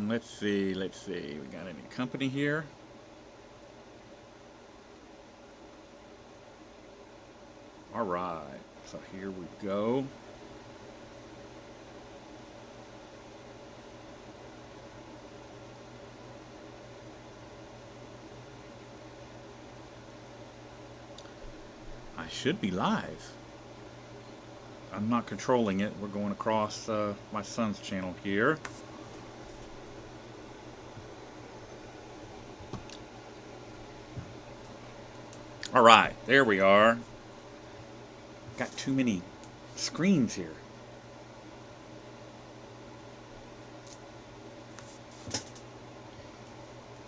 Let's see. We got any company here? All right. So here we go. I should be live. I'm not controlling it. We're going across my son's channel here. All right, there we are. Got too many screens here.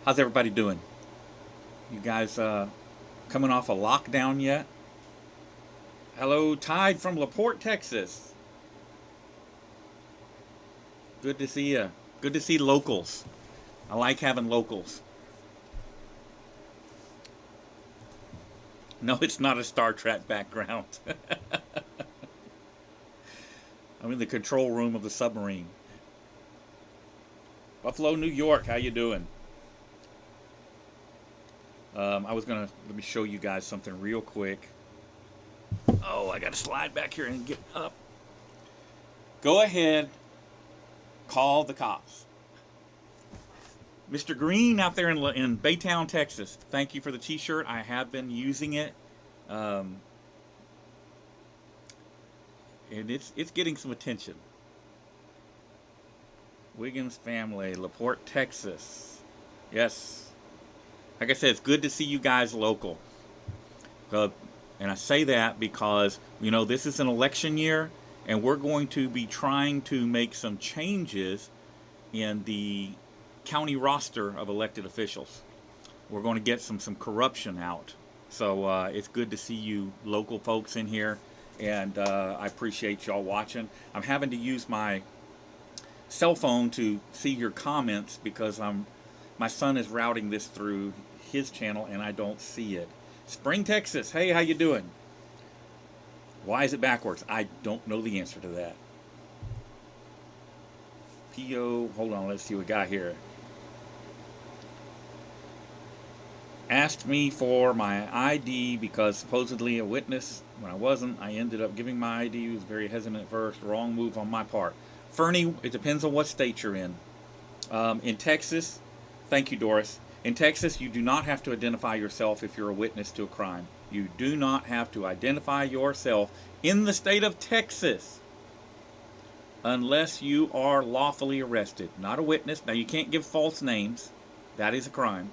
How's everybody doing? You guys coming off a lockdown yet? Hello, Tide from LaPorte, Texas. Good to see you. Good to see locals. I like having locals. No, it's not a Star Trek background. I'm in the control room of the submarine. Buffalo, New York. How you doing? Let me show you guys something real quick. Oh, I got to slide back here and get up. Go ahead. Call the cops. Mr. Green out there in Baytown, Texas. Thank you for the t-shirt. I have been using it. And it's getting some attention. Wiggins family, LaPorte, Texas. Yes. Like I said, it's good to see you guys local. And I say that because, this is an election year, and we're going to be trying to make some changes in the county roster of elected officials. We're going to get some corruption out. So it's good to see you local folks in here, and I appreciate y'all watching. I'm having to use my cell phone to see your comments because my son is routing this through his channel and I don't see it. Spring, Texas. Hey, how you doing? Why is it backwards? I don't know the answer to that. P.O. Hold on, let's see what we got here. Asked me for my ID because supposedly a witness. When I wasn't, I ended up giving my ID. He was very hesitant at first. Wrong move on my part. Fernie, it depends on what state you're in. In Texas, thank you, Doris. In Texas, you do not have to identify yourself if you're a witness to a crime. You do not have to identify yourself in the state of Texas unless you are lawfully arrested. Not a witness. Now, you can't give false names. That is a crime.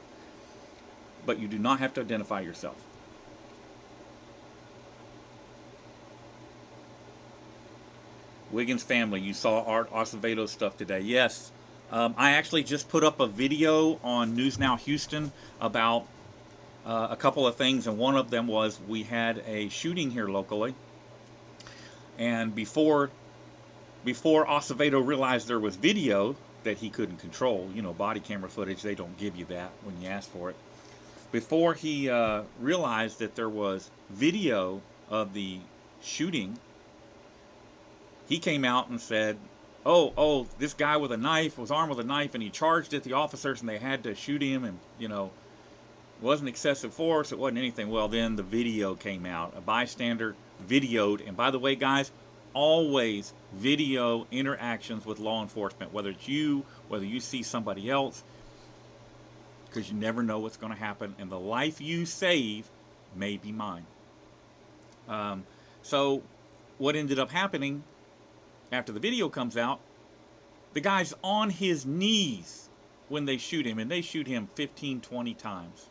But you do not have to identify yourself. Wiggins family, you saw Art Acevedo's stuff today. Yes. I actually just put up a video on News Now Houston about a couple of things, and one of them was we had a shooting here locally, and before Acevedo realized there was video that he couldn't control, body camera footage, they don't give you that when you ask for it. Before he realized that there was video of the shooting, he came out and said, oh, this guy with a knife was armed with a knife and he charged at the officers and they had to shoot him, and, it wasn't excessive force, it wasn't anything. Well, then the video came out. A bystander videoed, and by the way, guys, always video interactions with law enforcement, whether it's you, whether you see somebody else, because you never know what's going to happen, and the life you save may be mine. So what ended up happening after the video comes out, the guy's on his knees when they shoot him, and they shoot him 15, 20 times.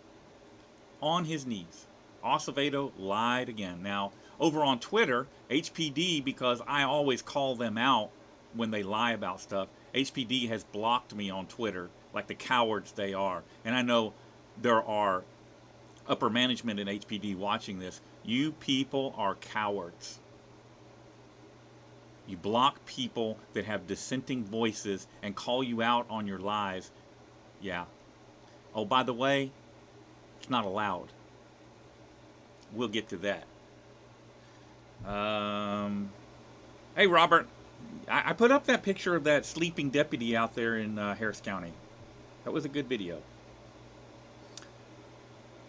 On his knees. Acevedo lied again. Now, over on Twitter, HPD, because I always call them out when they lie about stuff, HPD has blocked me on Twitter like the cowards they are. And I know there are upper management in HPD watching this. You people are cowards. You block people that have dissenting voices and call you out on your lies. Yeah. Oh, by the way, it's not allowed. We'll get to that. Hey, Robert. I put up that picture of that sleeping deputy out there in Harris County. That was a good video.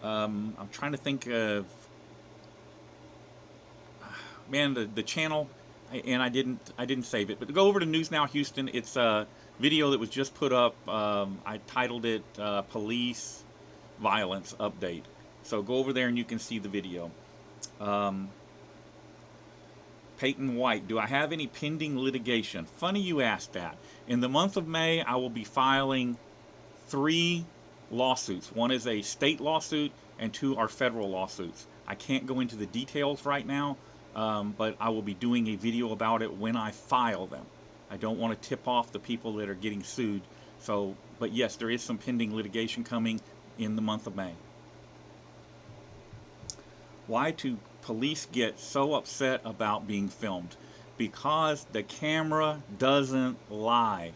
I'm trying to think of, man, the channel, and I didn't save it. But go over to News Now Houston. It's a video that was just put up. I titled it "Police Violence Update." So go over there and you can see the video. Um, Peyton White, do I have any pending litigation? Funny you asked that. In the month of May, I will be filing 3 lawsuits. One is a state lawsuit, and 2 are federal lawsuits. I can't go into the details right now, but I will be doing a video about it when I file them. I don't want to tip off the people that are getting sued. So, but yes, there is some pending litigation coming in the month of May. Why do police get so upset about being filmed? Because the camera doesn't lie.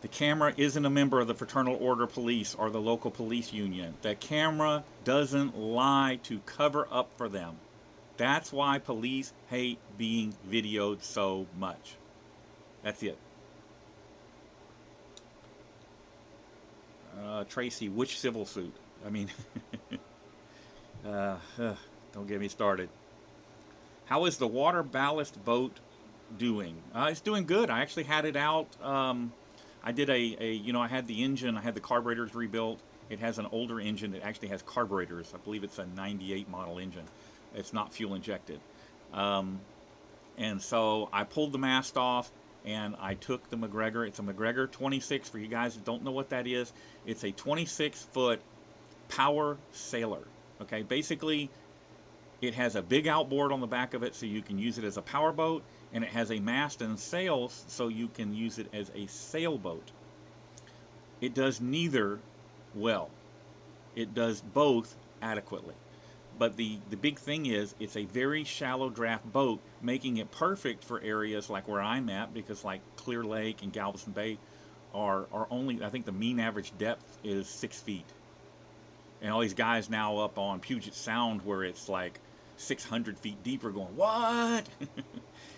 The camera isn't a member of the Fraternal Order Police or the local police union. The camera doesn't lie to cover up for them. That's why police hate being videoed so much. That's it. Tracy, which civil suit? I mean, don't get me started. How is the water ballast boat doing? It's doing good. I actually had it out. I did I had the engine, I had the carburetors rebuilt. It has an older engine that actually has carburetors. I believe it's a 98 model engine. It's not fuel injected. And so I pulled the mast off and I took the McGregor. It's a McGregor 26. For you guys that don't know what that is, it's a 26-foot power sailor. Okay, basically it has a big outboard on the back of it so you can use it as a power boat, and it has a mast and sails so you can use it as a sailboat. It does neither well. It does both adequately. But the big thing is it's a very shallow draft boat, making it perfect for areas like where I'm at, because like Clear Lake and Galveston Bay are only, I think the mean average depth is 6 feet. And all these guys now up on Puget Sound where it's like 600 feet deeper going, what?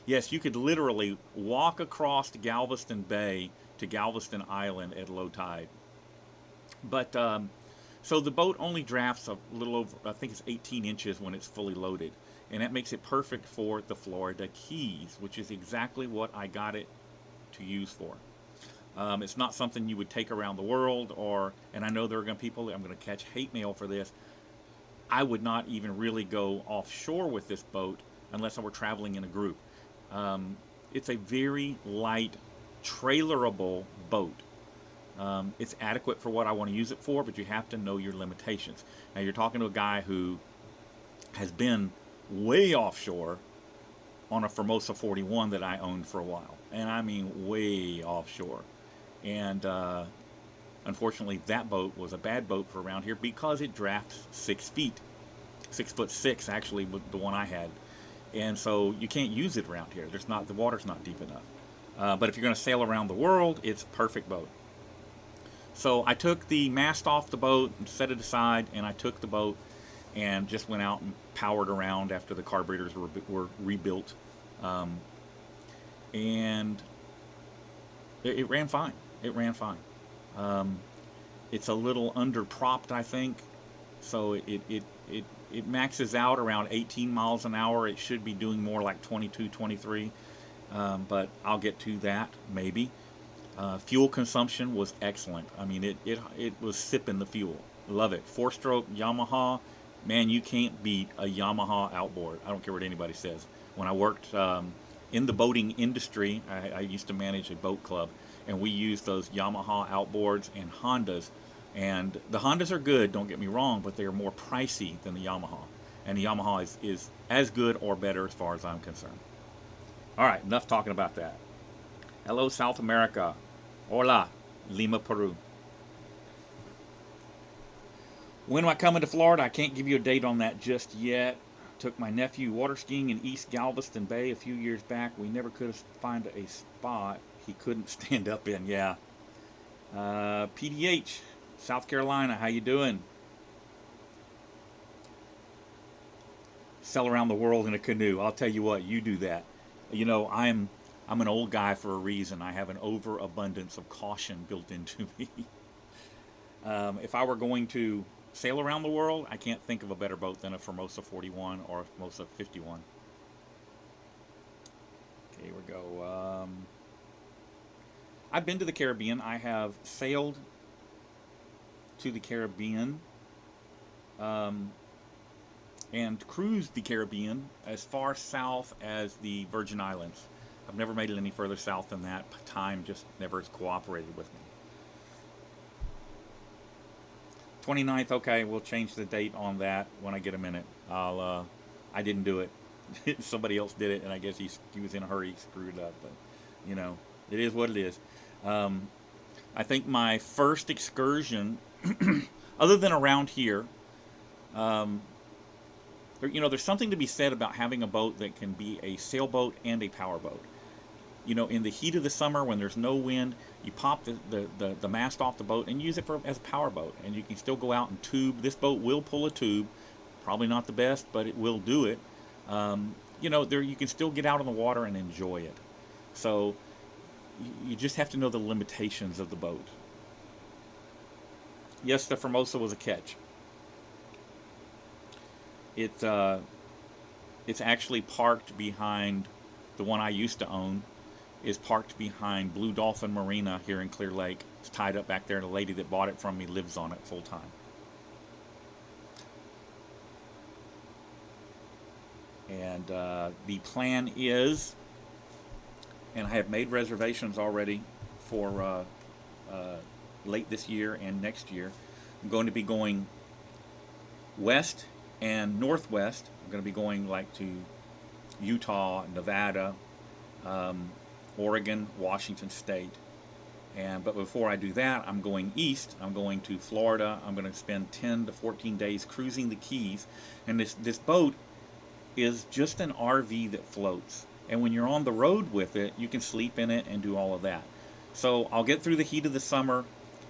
Yes, you could literally walk across Galveston Bay to Galveston Island at low tide. But so the boat only drafts a little over, I think it's 18 inches when it's fully loaded. And that makes it perfect for the Florida Keys, which is exactly what I got it to use for. It's not something you would take around the world, and I know there are going to be people, I'm going to catch hate mail for this. I would not even really go offshore with this boat unless I were traveling in a group. It's a very light, trailerable boat. It's adequate for what I want to use it for, but you have to know your limitations. Now, you're talking to a guy who has been way offshore on a Formosa 41 that I owned for a while. And I mean way offshore. And unfortunately, that boat was a bad boat for around here because it drafts 6 feet. 6'6" actually, with the one I had. And so you can't use it around here. The water's not deep enough. But if you're going to sail around the world, it's a perfect boat. So I took the mast off the boat and set it aside, and I took the boat and just went out and powered around after the carburetors were rebuilt. And it ran fine. It ran fine. It's a little under propped, I think. So it maxes out around 18 miles an hour. It should be doing more like 22, 23. But I'll get to that maybe. Fuel consumption was excellent. I mean, it was sipping the fuel. Love it. 4-stroke Yamaha. Man, you can't beat a Yamaha outboard. I don't care what anybody says. When I worked in the boating industry, I used to manage a boat club, and we used those Yamaha outboards and Hondas. And the Hondas are good, don't get me wrong, but they are more pricey than the Yamaha. And the Yamaha is as good or better as far as I'm concerned. All right, enough talking about that. Hello, South America. Hola, Lima, Peru. When am I coming to Florida? I can't give you a date on that just yet. Took my nephew water skiing in East Galveston Bay a few years back. We never could find a spot he couldn't stand up in. Yeah. PDH, South Carolina, how you doing? Sail around the world in a canoe. I'll tell you what, you do that. You know, I'm an old guy for a reason. I have an overabundance of caution built into me. If I were going to sail around the world, I can't think of a better boat than a Formosa 41 or a Formosa 51. Okay, here we go. I've been to the Caribbean. I have sailed to the Caribbean um, and cruised the Caribbean as far south as the Virgin Islands. I've never made it any further south than that. Time just never has cooperated with me. 29th, okay, we'll change the date on that when I get a minute. I didn't do it. Somebody else did it, and I guess he was in a hurry, screwed up. But, you know, it is what it is. Um, I think my first excursion, other than around here, um, you know, there's something to be said about having a boat that can be a sailboat and a powerboat. You know, in the heat of the summer when there's no wind, you pop the mast off the boat and use it as a power boat. And you can still go out and tube. This boat will pull a tube. Probably not the best, but it will do it. You know, there you can still get out on the water and enjoy it. So you just have to know the limitations of the boat. Yes, the Formosa was a catch. It it's actually parked behind the one I used to own is parked behind Blue Dolphin Marina here in Clear Lake. It's tied up back there, and the lady that bought it from me lives on it full time. And the plan is, and I have made reservations already for late this year and next year. I'm going to be going west and northwest. I'm going to be going like to Utah, Nevada, um, Oregon, Washington State. But before I do that, I'm going east. I'm going to Florida. I'm going to spend 10 to 14 days cruising the Keys. And this boat is just an RV that floats. And when you're on the road with it, you can sleep in it and do all of that. So I'll get through the heat of the summer.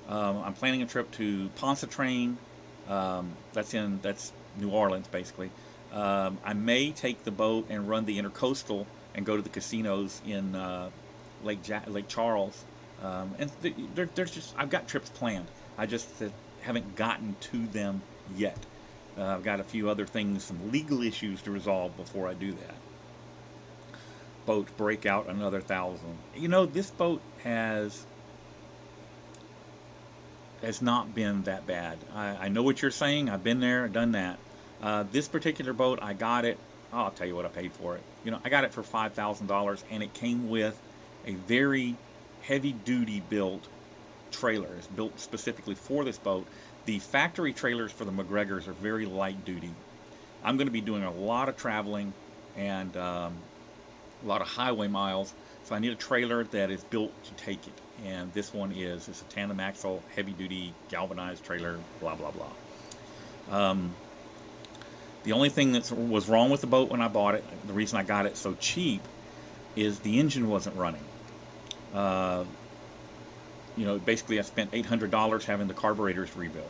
I'm planning a trip to Pontchartrain. That's New Orleans, basically. I may take the boat and run the intercoastal and go to the casinos in Lake Charles. There's just I've got trips planned. I just haven't gotten to them yet. I've got a few other things, some legal issues to resolve before I do that. Boat break out another 1,000. You know, this boat has not been that bad. I know what you're saying. I've been there, done that. This particular boat, I got it. I'll tell you what I paid for it. You know, I got it for $5,000, and it came with a very heavy-duty built trailer. It's built specifically for this boat. The factory trailers for the McGregors are very light duty. I'm going to be doing a lot of traveling and a lot of highway miles, so I need a trailer that is built to take it. And this one is. It's a tandem axle, heavy duty, galvanized trailer, blah, blah, blah. The only thing that was wrong with the boat when I bought it, the reason I got it so cheap, is the engine wasn't running. You know, basically I spent $800 having the carburetors rebuilt.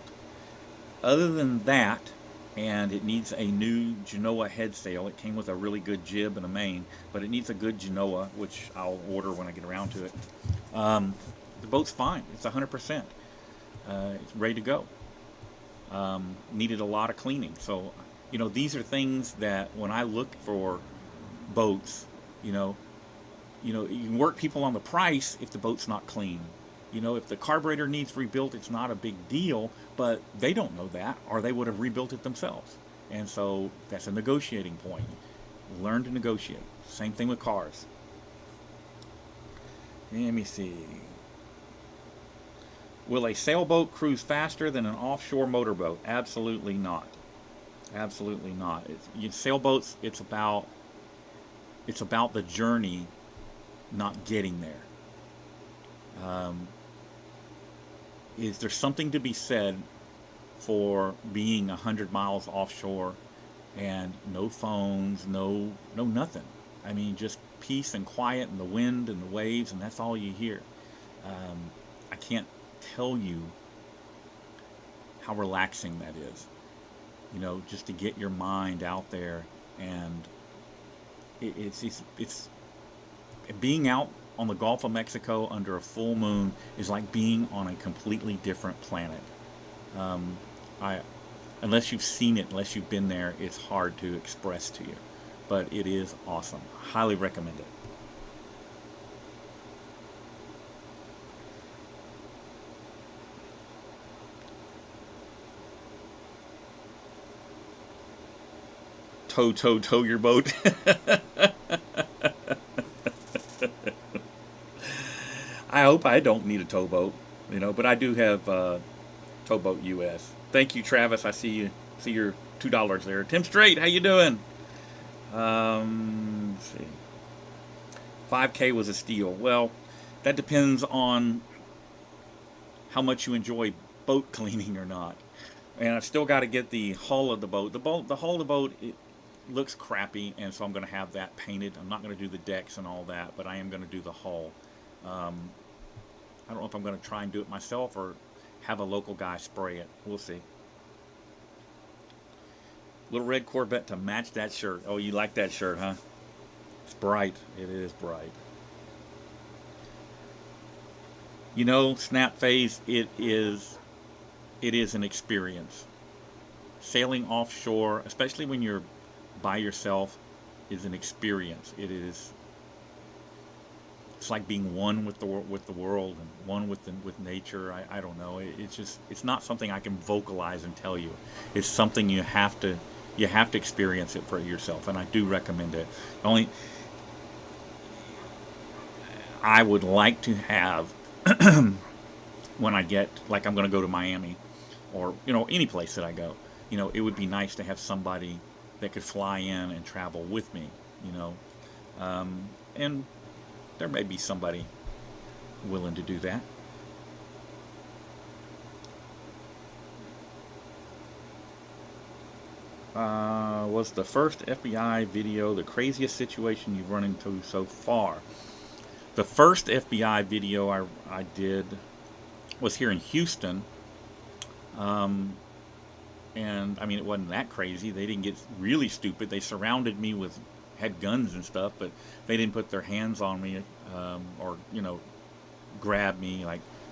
Other than that, and it needs a new Genoa head sail. It came with a really good jib and a main, but it needs a good Genoa, which I'll order when I get around to it. The boat's fine. It's 100%. It's ready to go. Needed a lot of cleaning. So, you know, these are things that when I look for boats, you know, you can work people on the price if the boat's not clean. You know, if the carburetor needs rebuilt, it's not a big deal, but they don't know that, or they would have rebuilt it themselves. And so that's a negotiating point. Learn to negotiate. Same thing with cars. Let me see. Will a sailboat cruise faster than an offshore motorboat? Absolutely not. Absolutely not. Sailboats, it's about the journey, not getting there. Is there something to be said for being 100 miles offshore and no phones, no nothing? I mean, just peace and quiet and the wind and the waves, and that's all you hear. I can't tell you how relaxing that is. You know, just to get your mind out there, and it's being out on the Gulf of Mexico under a full moon is like being on a completely different planet. Um, I, unless you've seen it, unless you've been there, it's hard to express to you. But it is awesome. Highly recommend it. Tow your boat. I hope I don't need a towboat, but I do have Towboat US. Thank you, Travis. I see your $2 there. Tim Strait, how you doing? Let's see. 5K was a steal. Well, that depends on how much you enjoy boat cleaning or not. And I've still got to get the hull of the boat. The hull of the boat, it looks crappy, and so I'm going to have that painted. I'm not going to do the decks and all that, but I am going to do the hull. Um, I don't know if I'm going to try and do it myself or have a local guy spray it. We'll see. Little red Corvette to match that shirt. Oh, you like that shirt, huh? It's bright. It is bright. Snap phase, it is an experience. Sailing offshore, especially when you're by yourself, is an experience. It's like being one with the world and one with nature. I don't know. It's not something I can vocalize and tell you. It's something you have to experience it for yourself, and I do recommend it. Only I would like to have when I get, like, I'm going to go to Miami or any place that I go. It would be nice to have somebody that could fly in and travel with me. And there may be somebody willing to do that. Was the first FBI video the craziest situation you've run into so far? The first FBI video I did was here in Houston. And I mean, it wasn't that crazy. They didn't get really stupid. They surrounded me had guns and stuff, but they didn't put their hands on me, or grab me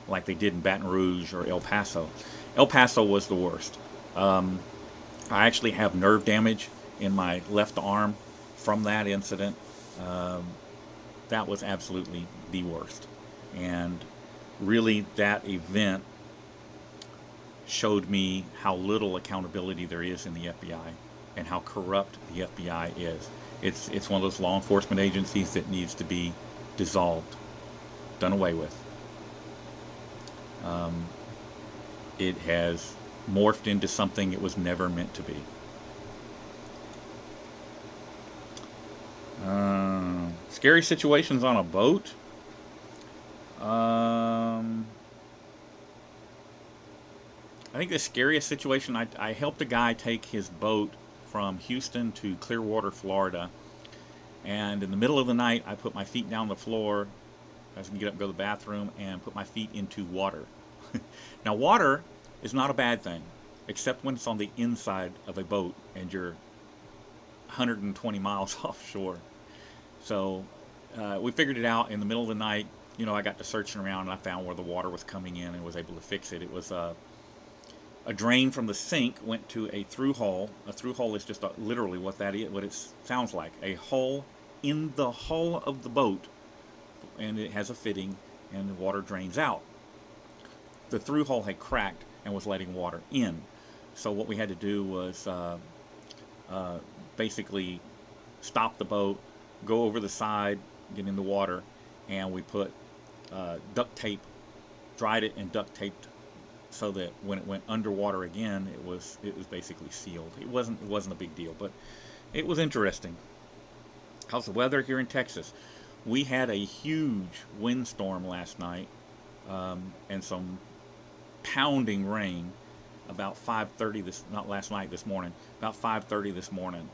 like they did in Baton Rouge or El Paso. El Paso was the worst. I actually have nerve damage in my left arm from that incident. That was absolutely the worst. And really, that event showed me how little accountability there is in the FBI and how corrupt the FBI is. It's one of those law enforcement agencies that needs to be dissolved, done away with. It has morphed into something it was never meant to be. Scary situations on a boat. I think the scariest situation, I helped a guy take his boat from Houston to Clearwater, Florida. And in the middle of the night, I put my feet down the floor. I was going to get up and go to the bathroom and put my feet into water. Now, water is not a bad thing, except when it's on the inside of a boat and you're 120 miles offshore. So we figured it out in the middle of the night. I got to searching around and I found where the water was coming in and was able to fix it. It was a drain from the sink went to a through hole. A through hole is just literally what that is, what it sounds like. A hole in the hull of the boat, and it has a fitting, and the water drains out. The through hole had cracked and was letting water in. So what we had to do was basically stop the boat, go over the side, get in the water, and we put duct tape, dried it and duct taped, so that when it went underwater again, it was basically sealed. It wasn't a big deal, but it was interesting. How's the weather here in Texas? We had a huge windstorm last night, and some pounding rain about 5:30 not last night, this morning, about 5:30 this morning.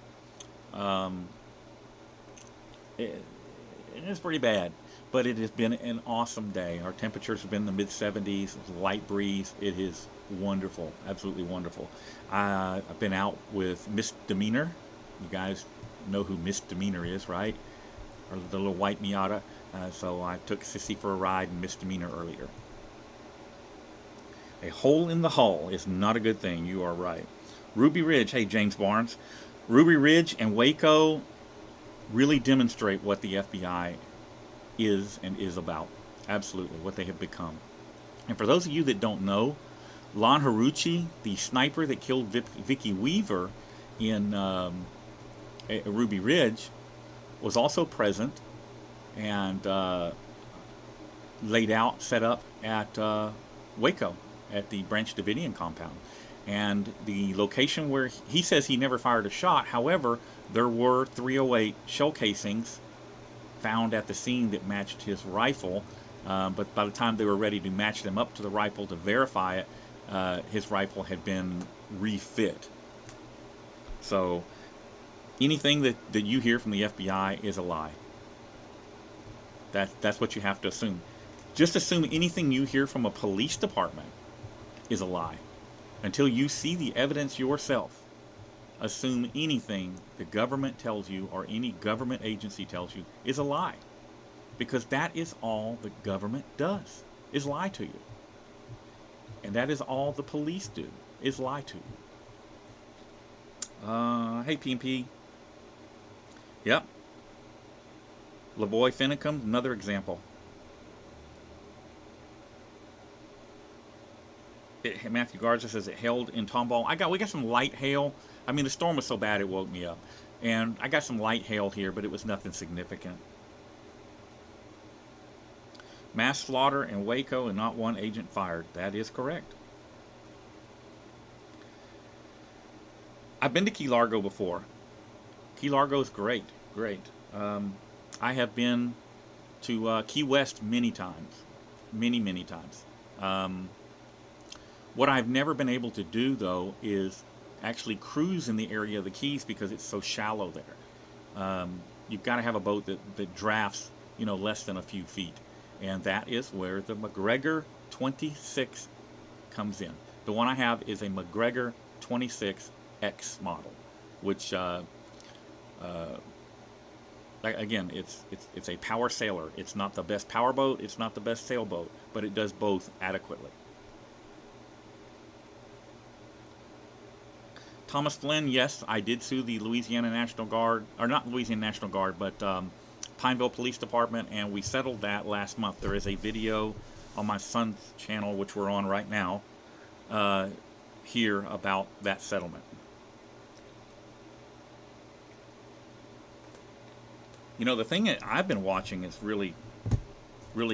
It's pretty bad, but it has been an awesome day. Our temperatures have been in the mid-70s, light breeze. It is wonderful, absolutely wonderful. I've been out with Misdemeanor. You guys know who Misdemeanor is, right? or the little white Miata. So I took Sissy for a ride and misdemeanor earlier. A hole in the hull is not a good thing. You are right. Ruby Ridge. Hey, James Barnes. Ruby Ridge and Waco really demonstrate what the FBI is and is about. Absolutely, what they have become. And for those of you that don't know, Lon Haruchi, the sniper that killed Vicky Weaver in Ruby Ridge, was also present and laid out, set up at Waco at the Branch Davidian compound. And the location where he says he never fired a shot, however, there were 308 shell casings found at the scene that matched his rifle. But by the time they were ready to match them up to the rifle to verify it, his rifle had been refit. So anything that you hear from the FBI is a lie. That's what you have to assume. Just assume anything you hear from a police department is a lie. Until you see the evidence yourself, assume anything the government tells you or any government agency tells you is a lie. Because that is all the government does, is lie to you. And that is all the police do, is lie to you. Hey, P&P. Yep. LaVoy Finicum, another example. Matthew Garza says it hailed in Tomball. We got some light hail. I mean, the storm was so bad it woke me up. And I got some light hail here, but it was nothing significant. Mass slaughter in Waco and not one agent fired. That is correct. I've been to Key Largo before. Key Largo is great. Great. I have been to Key West many times. Many times. What I've never been able to do, though, is actually cruise in the area of the Keys because it's so shallow there. You've got to have a boat that drafts, less than a few feet. And that is where the McGregor 26 comes in. The one I have is a McGregor 26X model, which, again, it's a power sailor. It's not the best power boat. It's not the best sailboat, but it does both adequately. Thomas Flynn, yes, I did sue the Louisiana National Guard, or not Louisiana National Guard, but Pineville Police Department, and we settled that last month. There is a video on my son's channel, which we're on right now, here about that settlement. The thing that I've been watching is really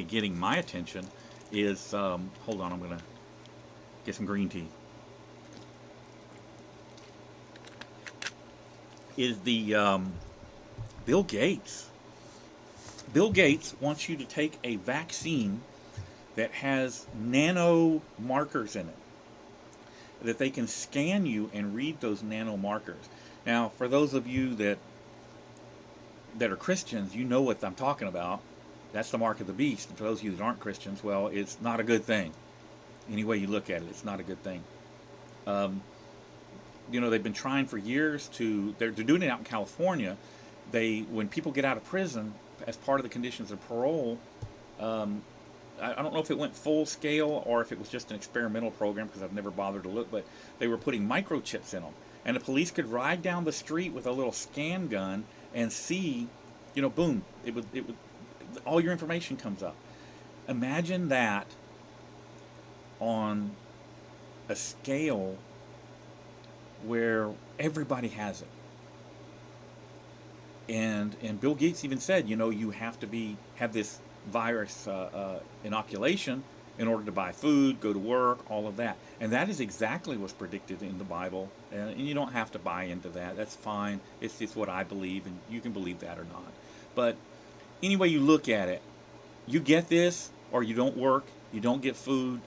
getting my attention is, hold on, I'm going to get some green tea. Is the Bill Gates. Bill Gates wants you to take a vaccine that has nano markers in it, that they can scan you and read those nano markers. Now, for those of you that are Christians, you know what I'm talking about. That's the mark of the beast. And for those of you that aren't Christians, well, it's not a good thing. Any way you look at it, it's not a good thing. They've been trying for years they're doing it out in California. When people get out of prison, as part of the conditions of parole, I don't know if it went full scale or if it was just an experimental program because I've never bothered to look, but they were putting microchips in them. And the police could ride down the street with a little scan gun and see, boom, it would all your information comes up. Imagine that on a scale where everybody has it. And Bill Gates even said, you have to have this virus inoculation in order to buy food, go to work, all of that. And that is exactly what's predicted in the Bible. And you don't have to buy into that. That's fine. It's what I believe, and you can believe that or not. But any way you look at it, you get this, or you don't work, you don't get food,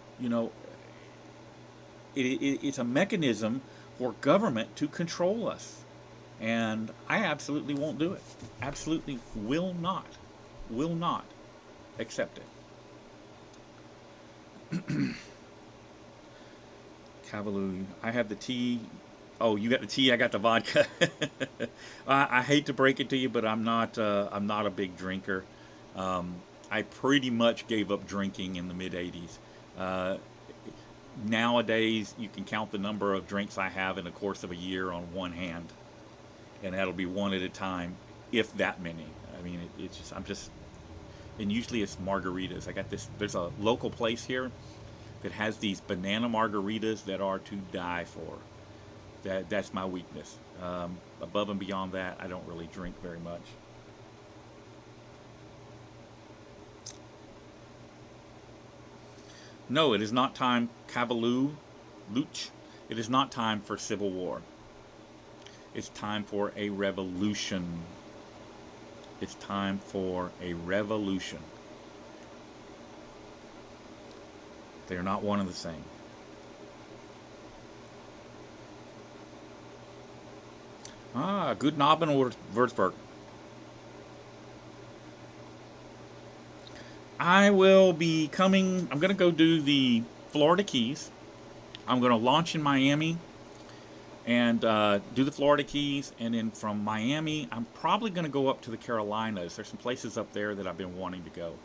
it's a mechanism for government to control us. And I absolutely won't do it. Absolutely will not accept it. Cavallou, I have the tea Oh, you got the tea. I got the vodka. I hate to break it to you, but I'm not a big drinker. Um, I pretty much gave up drinking in the mid '80s. Uh, Nowadays, you can count the number of drinks I have in the course of a year on one hand, and that'll be one at a time, if that many. I mean, it's just and usually it's margaritas. I got this. There's a local place here that has these banana margaritas that are to die for. That's my weakness. Above and beyond that, I don't really drink very much. No, it is not time, Cavalloo, Luch. It is not time for civil war. It's time for a revolution. It's time for a revolution. They are not one and the same. Ah, good Abend, Würzburg. I will be coming. I'm going to go do the Florida Keys. I'm going to launch in Miami and do the Florida Keys. And then from Miami, I'm probably going to go up to the Carolinas. There's some places up there that I've been wanting to go.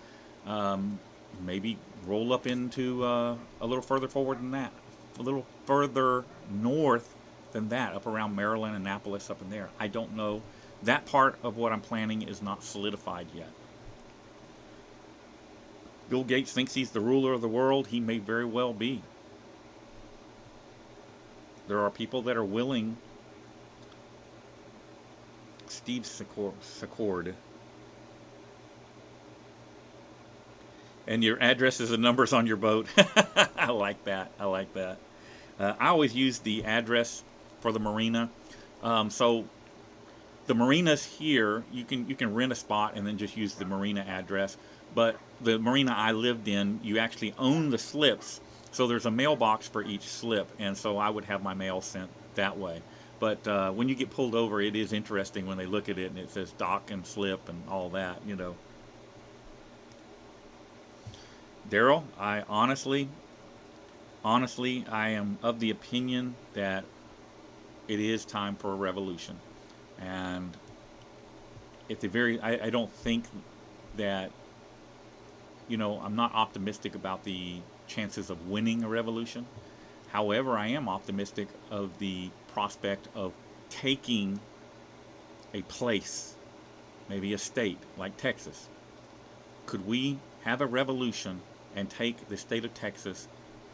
Maybe roll up into a little further forward than that, a little further north than that, up around Maryland, Annapolis, up in there. I don't know. That part of what I'm planning is not solidified yet. Bill Gates thinks he's the ruler of the world. He may very well be. There are people that are willing. Steve Secord. And your addresses and numbers on your boat. I like that. I like that. I always use the address for the marina. So the marinas here, you can rent a spot and then just use the marina address. But the marina I lived in, you actually own the slips. So there's a mailbox for each slip, and so I would have my mail sent that way. But when you get pulled over, it is interesting when they look at it and it says dock and slip and all that, you know. Daryl, I honestly, I am of the opinion that it is time for a revolution. And at the very, I don't think that, I'm not optimistic about the chances of winning a revolution. However, I am optimistic of the prospect of taking a place, maybe a state like Texas. Could we have a revolution and take the state of Texas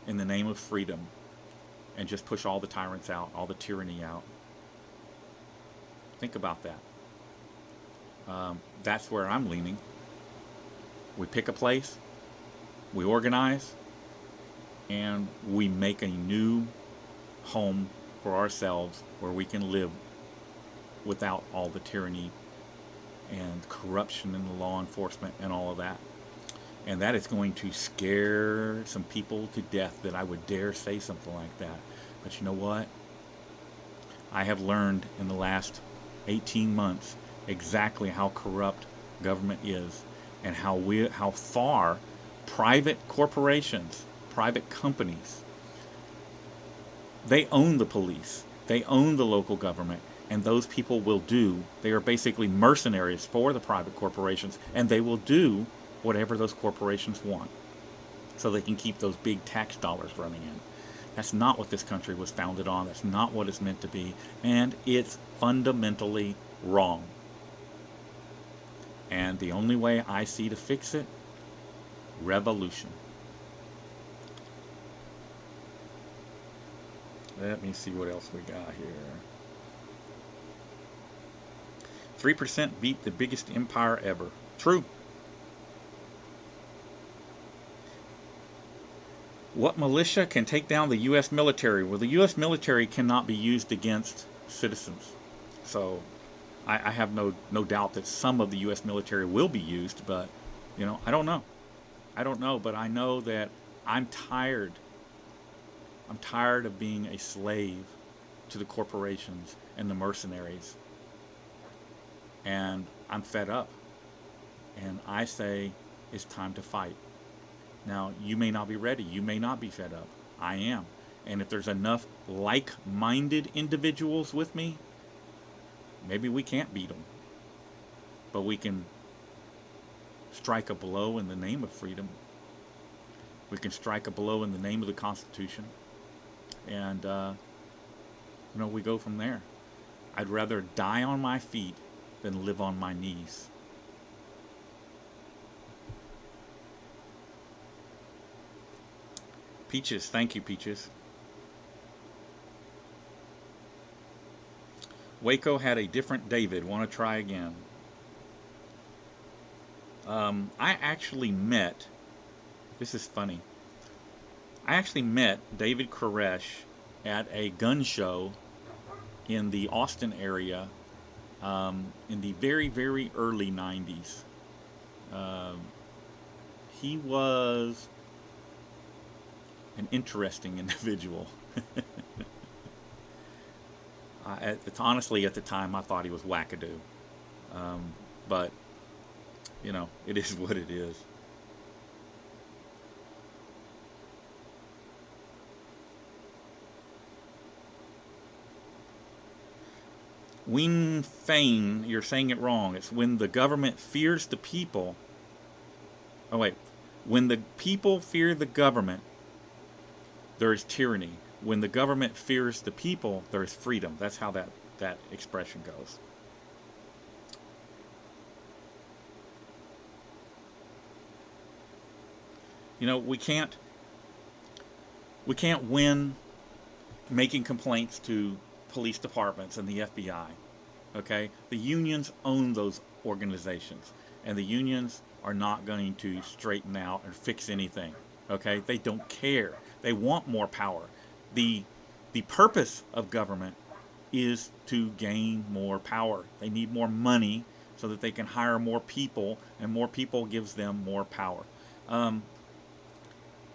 in the name of freedom and just push all the tyrants out, all the tyranny out? Think about that. That's where I'm leaning. We pick a place, we organize, and we make a new home for ourselves where we can live without all the tyranny and corruption in the law enforcement and all of that. And that is going to scare some people to death that I would dare say something like that. But you know what? I have learned in the last 18 months exactly how corrupt government is and how far private corporations, private companies, they own the police, they own the local government, and those people they are basically mercenaries for the private corporations, and they will do whatever those corporations want so they can keep those big tax dollars running in. That's not what this country was founded on. That's not what it's meant to be. And it's fundamentally wrong. And the only way I see to fix it, revolution. Let me see what else we got here. 3% beat the biggest empire ever. True. What militia can take down the U.S. military? Well, the U.S. military cannot be used against citizens. So I have no doubt that some of the U.S. military will be used, but, I don't know. I don't know, but I know that I'm tired. I'm tired of being a slave to the corporations and the mercenaries. And I'm fed up. And I say it's time to fight. Now, you may not be ready. You may not be fed up. I am. And if there's enough like-minded individuals with me, maybe we can't beat them. But we can strike a blow in the name of freedom. We can strike a blow in the name of the Constitution. And, we go from there. I'd rather die on my feet than live on my knees. Peaches, thank you, Peaches. Waco had a different David. Want to try again? I actually met, this is funny, I actually met David Koresh at a gun show in the Austin area in the very, very early 90s. He was an interesting individual. Honestly, at the time, I thought he was wackadoo. But, it is what it is. Wing Fein, you're saying it wrong. It's when the government fears the people. Oh, wait. When the people fear the government, there is tyranny. When the government fears the people, there is freedom. That's how that expression goes. We can't win making complaints to police departments and the FBI. Okay? The unions own those organizations, and the unions are not going to straighten out and fix anything. Okay? They don't care. They want more power. The purpose of government is to gain more power. They need more money so that they can hire more people, and more people gives them more power.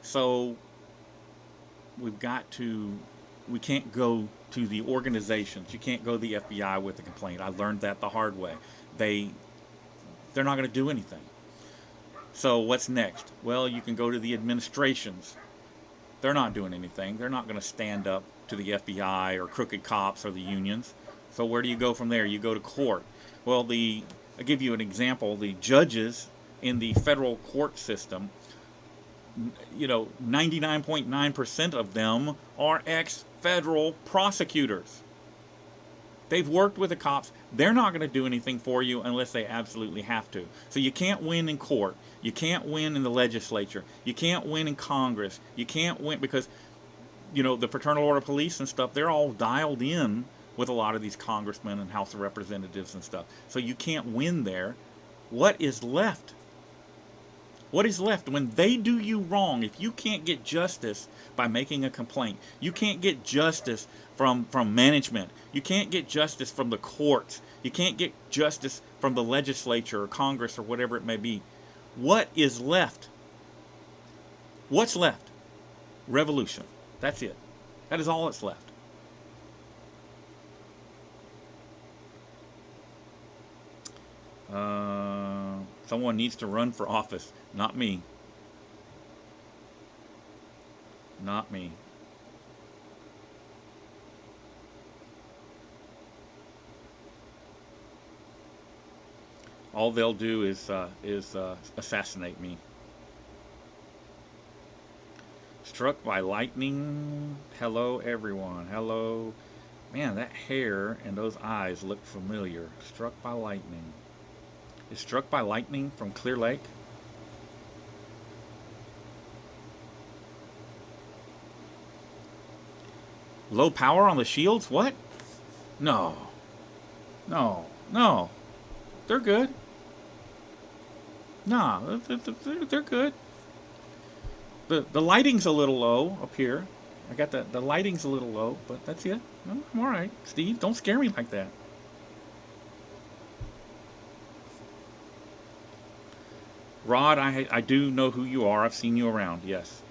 So we can't go to the organizations. You can't go to the FBI with a complaint. I learned that the hard way. They're not going to do anything. So what's next? Well, you can go to the administrations. They're not doing anything. They're not going to stand up to the FBI or crooked cops or the unions. So where do you go from there? You go to court. Well, I'll give you an example. The judges in the federal court system, 99.9% of them are ex-federal prosecutors. They've worked with the cops. They're not going to do anything for you unless they absolutely have to. So you can't win in court. You can't win in the legislature. You can't win in Congress. You can't win because, the Fraternal Order of Police and stuff, they're all dialed in with a lot of these congressmen and House of Representatives and stuff. So you can't win there. What is left? What is left when they do you wrong? If you can't get justice by making a complaint, you can't get justice from management, you can't get justice from the courts, you can't get justice from the legislature or Congress or whatever it may be, what is left? What's left? Revolution. That's it. That is all that's left. Someone needs to run for office. Not me. Not me. All they'll do is assassinate me. Struck by lightning. Hello, everyone. Hello. Man, that hair and those eyes look familiar. Struck by lightning. Is Struck by Lightning from Clear Lake? Low power on the shields? What? No. No. No. They're good. Nah, they're good. The lighting's a little low up here. I got the lighting's a little low, but that's it. I'm all right. Steve, don't scare me like that. Rod, I do know who you are. I've seen you around, yes.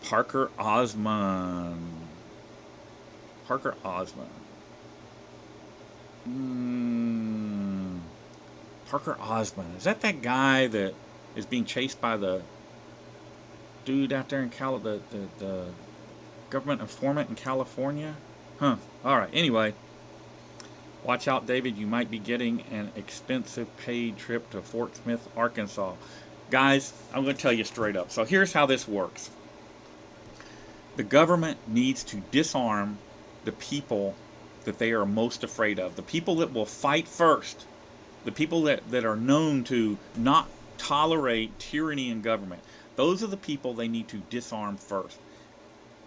Parker Osmond. Parker Osmond. Parker Osmond. Is that guy that is being chased by the dude out there in the government informant in California. Huh. All right. Anyway, watch out, David. You might be getting an expensive paid trip to Fort Smith, Arkansas. Guys, I'm going to tell you straight up. So here's how this works. The government needs to disarm the people that they are most afraid of. The people that will fight first. The people that are known to not tolerate tyranny in government. Those are the people they need to disarm first.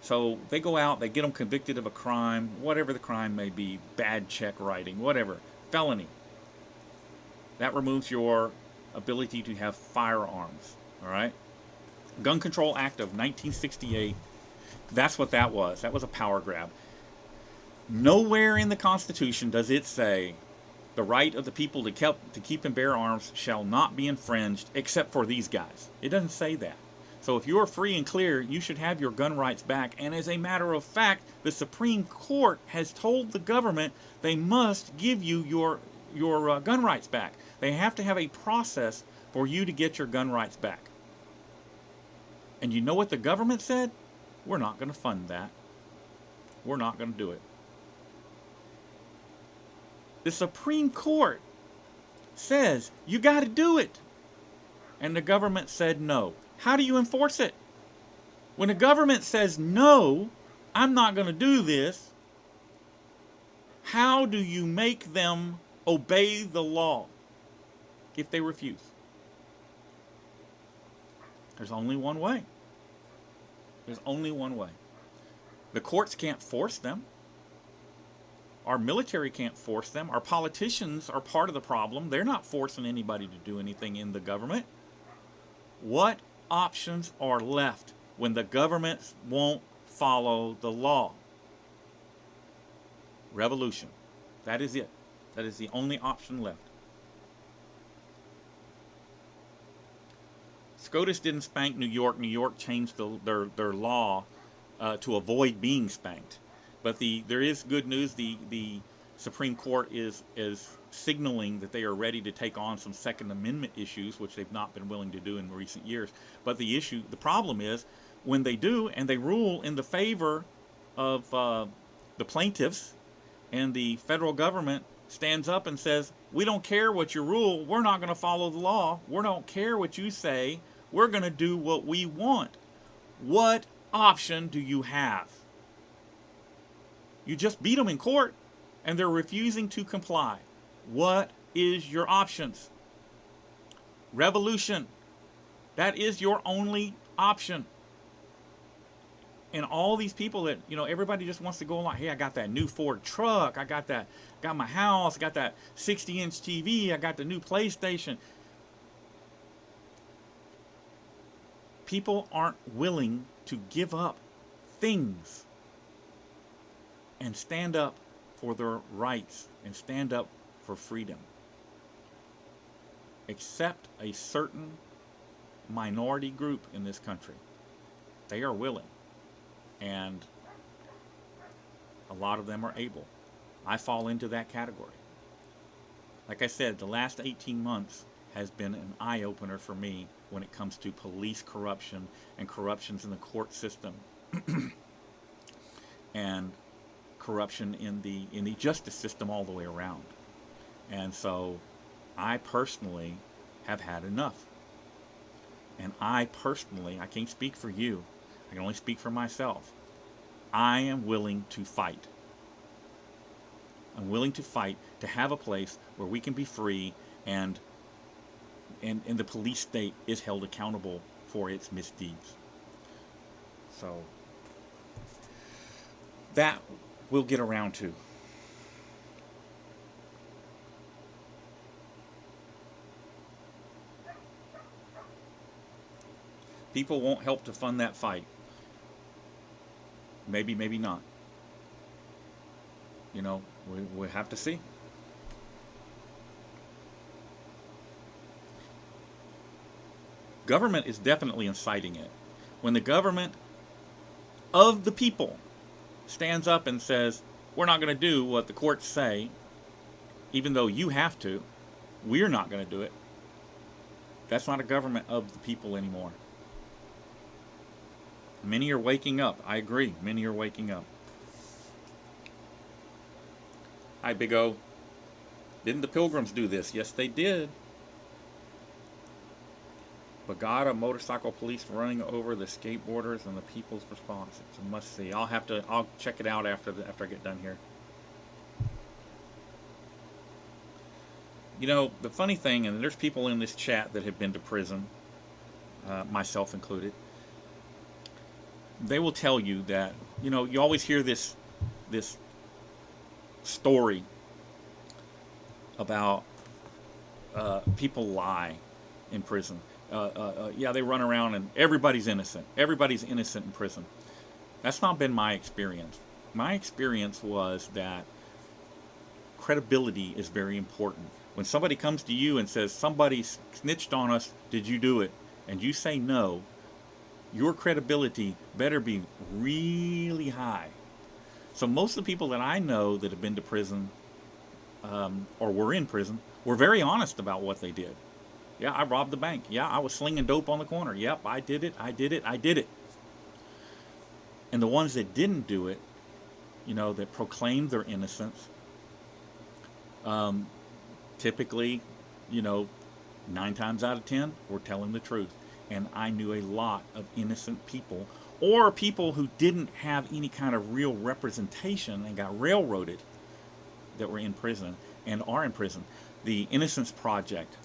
So they go out, they get them convicted of a crime, whatever the crime may be, bad check writing, whatever, felony. That removes your ability to have firearms, all right? Gun Control Act of 1968, that's what that was. That was a power grab. Nowhere in the Constitution does it say the right of the people to keep and bear arms shall not be infringed except for these guys. It doesn't say that. So if you're free and clear, you should have your gun rights back. And as a matter of fact, the Supreme Court has told the government they must give you your gun rights back. They have to have a process for you to get your gun rights back. And you know what the government said? We're not going to fund that. We're not going to do it. The Supreme Court says you got to do it. And the government said no. How do you enforce it? When the government says no, I'm not going to do this, how do you make them obey the law if they refuse? There's only one way. There's only one way. The courts can't force them. Our military can't force them. Our politicians are part of the problem. They're not forcing anybody to do anything in the government. What options are left when the government won't follow the law? Revolution. That is it. That is the only option left. SCOTUS didn't spank New York. New York changed their law to avoid being spanked. But there is good news. The Supreme Court is signaling that they are ready to take on some Second Amendment issues, which they've not been willing to do in recent years. But the problem is, when they do and they rule in the favor of the plaintiffs, and the federal government stands up and says, we don't care what you rule, we're not going to follow the law, we don't care what you say, we're going to do what we want. What option do you have? You just beat them in court, and they're refusing to comply. What is your options? Revolution. That is your only option. And all these people that, everybody just wants to go along. Hey, I got that new Ford truck. I got my house. I got that 60-inch TV. I got the new PlayStation. People aren't willing to give up things and stand up for their rights and stand up for freedom. Except a certain minority group in this country. They are willing. And a lot of them are able. I fall into that category. Like I said, the last 18 months has been an eye-opener for me when it comes to police corruption and corruptions in the court system and corruption in the justice system all the way around. And so I personally have had enough. And I can't speak for you, I can only speak for myself. I am willing to fight. I'm willing to fight to have a place where we can be free and the police state is held accountable for its misdeeds. So that we'll get around to. People won't help to fund that fight. Maybe, maybe not. We have to see. Government is definitely inciting it. When the government of the people stands up and says, we're not going to do what the courts say, even though you have to, we're not going to do it. That's not a government of the people anymore. Many are waking up. I agree. Many are waking up. Hi, Big O. Didn't the Pilgrims do this? Yes, they did. Bagada motorcycle police running over the skateboarders and the people's response. It's a must see. I'll check it out after I get done here. You know, the funny thing, and there's people in this chat that have been to prison, myself included. They will tell you that, you know, you always hear this story about people lie in prison. Yeah, they run around and everybody's innocent. Everybody's innocent in prison. That's not been my experience. My experience was that credibility is very important. When somebody comes to you and says, somebody snitched on us, did you do it? And you say no, your credibility better be really high. So most of the people that I know that have been to prison or were in prison were very honest about what they did. Yeah, I robbed the bank. Yeah, I was slinging dope on the corner. Yep, I did it. I did it. I did it. And the ones that didn't do it, you know, that proclaimed their innocence, typically, you know, 9 times out of 10 were telling the truth. And I knew a lot of innocent people, or people who didn't have any kind of real representation and got railroaded, that were in prison and are in prison. The Innocence Project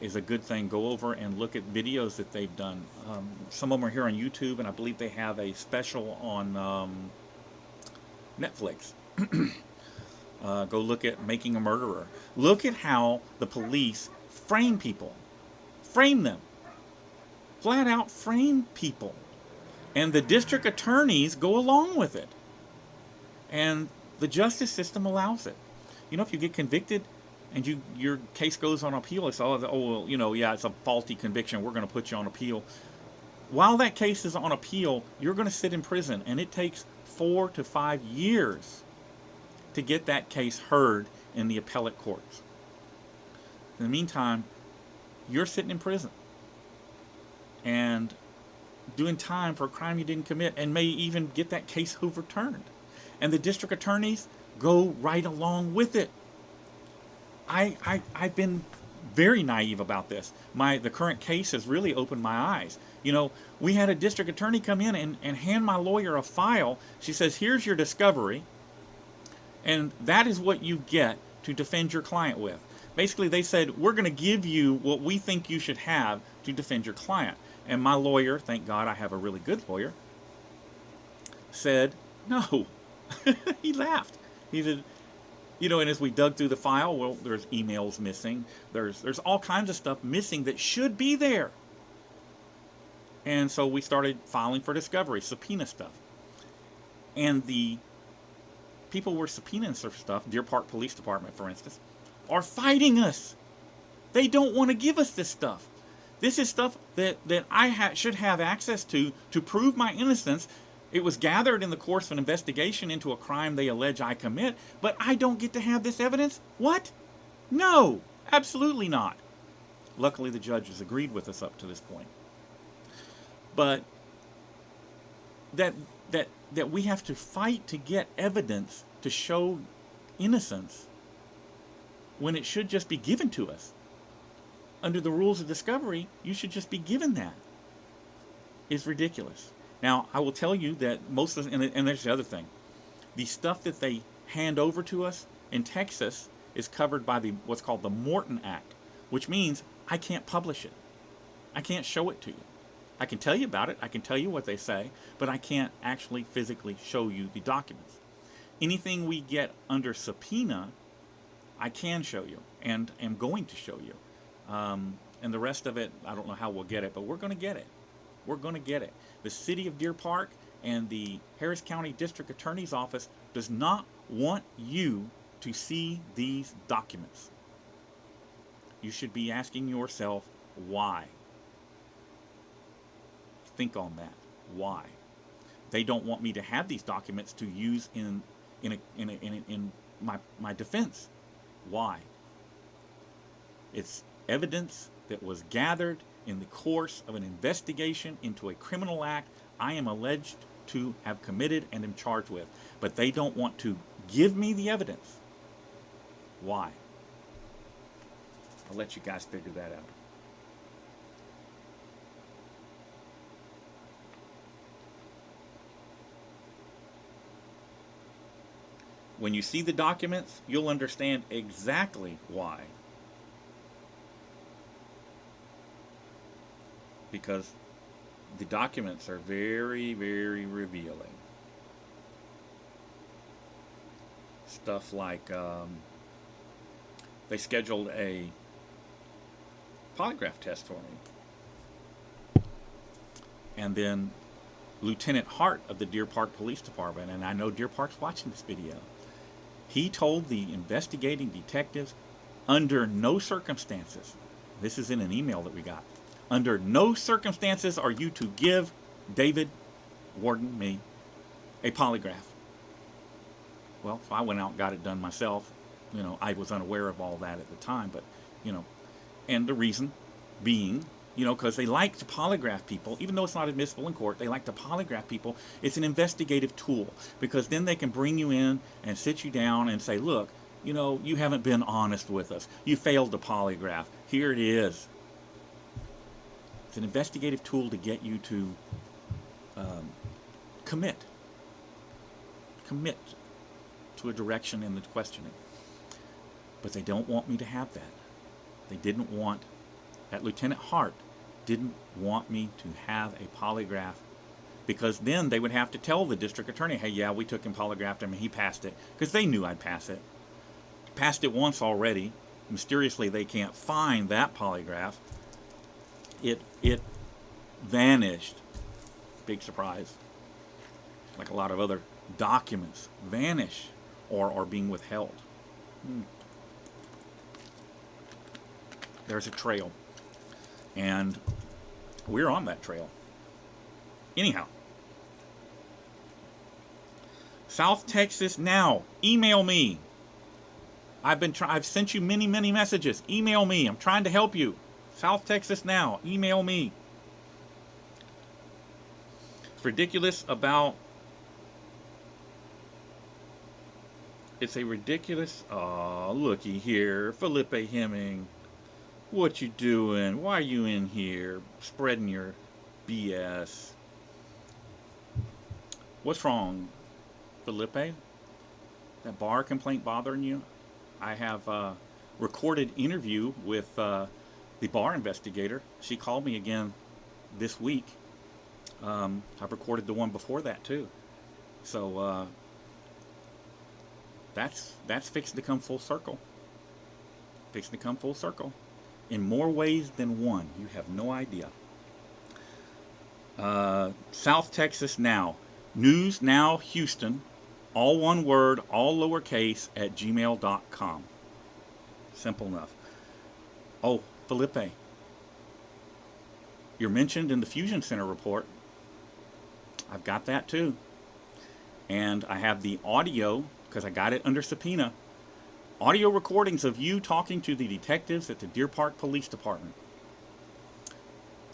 is a good thing. Go over and look at videos that they've done. Some of them are here on YouTube, and I believe they have a special on Netflix. Go look at Making a Murderer. Look at how the police frame people. Frame them. Flat out frame people. And the district attorneys go along with it. And the justice system allows it. You know, if you get convicted and your case goes on appeal, it's all, oh, well, you know, yeah, it's a faulty conviction. We're going to put you on appeal. While that case is on appeal, you're going to sit in prison, and it takes 4 to 5 years to get that case heard in the appellate courts. In the meantime, you're sitting in prison and doing time for a crime you didn't commit, and may even get that case overturned. And the district attorneys go right along with it. I've been very naive about this. The current case has really opened my eyes. You know, we had a district attorney come in and hand my lawyer a file. She says, here's your discovery, and that is what you get to defend your client with. Basically, they said, we're going to give you what we think you should have to defend your client. And my lawyer, thank God I have a really good lawyer, said, no. He laughed. He said, you know, and as we dug through the file, well, there's emails missing. There's all kinds of stuff missing that should be there. And so we started filing for discovery, subpoena stuff. And the people we're subpoenaing for stuff, Deer Park Police Department, for instance, are fighting us. They don't want to give us this stuff. This is stuff that I should have access to prove my innocence. It was gathered in the course of an investigation into a crime they allege I commit, but I don't get to have this evidence? What? No, absolutely not. Luckily, the judge has agreed with us up to this point. But that we have to fight to get evidence to show innocence when it should just be given to us. Under the rules of discovery, you should just be given that. It's ridiculous. Now, I will tell you that most of, and there's the other thing, the stuff that they hand over to us in Texas is covered by what's called the Morton Act, which means I can't publish it. I can't show it to you. I can tell you about it. I can tell you what they say, but I can't actually physically show you the documents. Anything we get under subpoena, I can show you and am going to show you. And the rest of it, I don't know how we'll get it, but we're going to get it. We're going to get it. The city of Deer Park and the Harris County District Attorney's Office does not want you to see these documents. You should be asking yourself, why? Think on that. Why? They don't want me to have these documents to use in my defense. Why? It's evidence that was gathered in the course of an investigation into a criminal act I am alleged to have committed and am charged with. But they don't want to give me the evidence. Why? I'll let you guys figure that out. When you see the documents, you'll understand exactly why. Because the documents are very, very revealing. Stuff like they scheduled a polygraph test for me. And then Lieutenant Hart of the Deer Park Police Department, and I know Deer Park's watching this video, he told the investigating detectives, under no circumstances, this is in an email that we got, under no circumstances are you to give David, Warden, me, a polygraph. Well, so I went out and got it done myself. You know, I was unaware of all that at the time, but, you know, and the reason being, you know, because they like to polygraph people, even though it's not admissible in court, they like to polygraph people. It's an investigative tool, because then they can bring you in and sit you down and say, look, you know, you haven't been honest with us. You failed the polygraph. Here it is. It's an investigative tool to get you to commit to a direction in the questioning. But they don't want me to have that. They didn't want, that Lieutenant Hart didn't want me to have a polygraph, because then they would have to tell the district attorney, hey, yeah, we took him, polygraphed him, and he passed it, because they knew I'd pass it. Passed it once already. Mysteriously, they can't find that polygraph. It vanished. Big surprise. Like a lot of other documents vanish or are being withheld. There's a trail, and we're on that trail. Anyhow, South Texas Now, email me. I've sent you many messages. Email me. I'm trying to help you. South Texas Now, email me. It's ridiculous about. It's a ridiculous. Oh, looky here, Felipe Hemming. What you doing? Why are you in here spreading your BS? What's wrong, Felipe? That bar complaint bothering you? I have a recorded interview with the bar investigator. She called me again this week. I've recorded the one before that too. So that's fixing to come full circle. Fixing to come full circle. In more ways than one. You have no idea. South Texas Now. News Now Houston. All one word, all lowercase, at gmail.com. Simple enough. Oh, Felipe. You're mentioned in the Fusion Center report. I've got that too. And I have the audio, because I got it under subpoena. Audio recordings of you talking to the detectives at the Deer Park Police Department.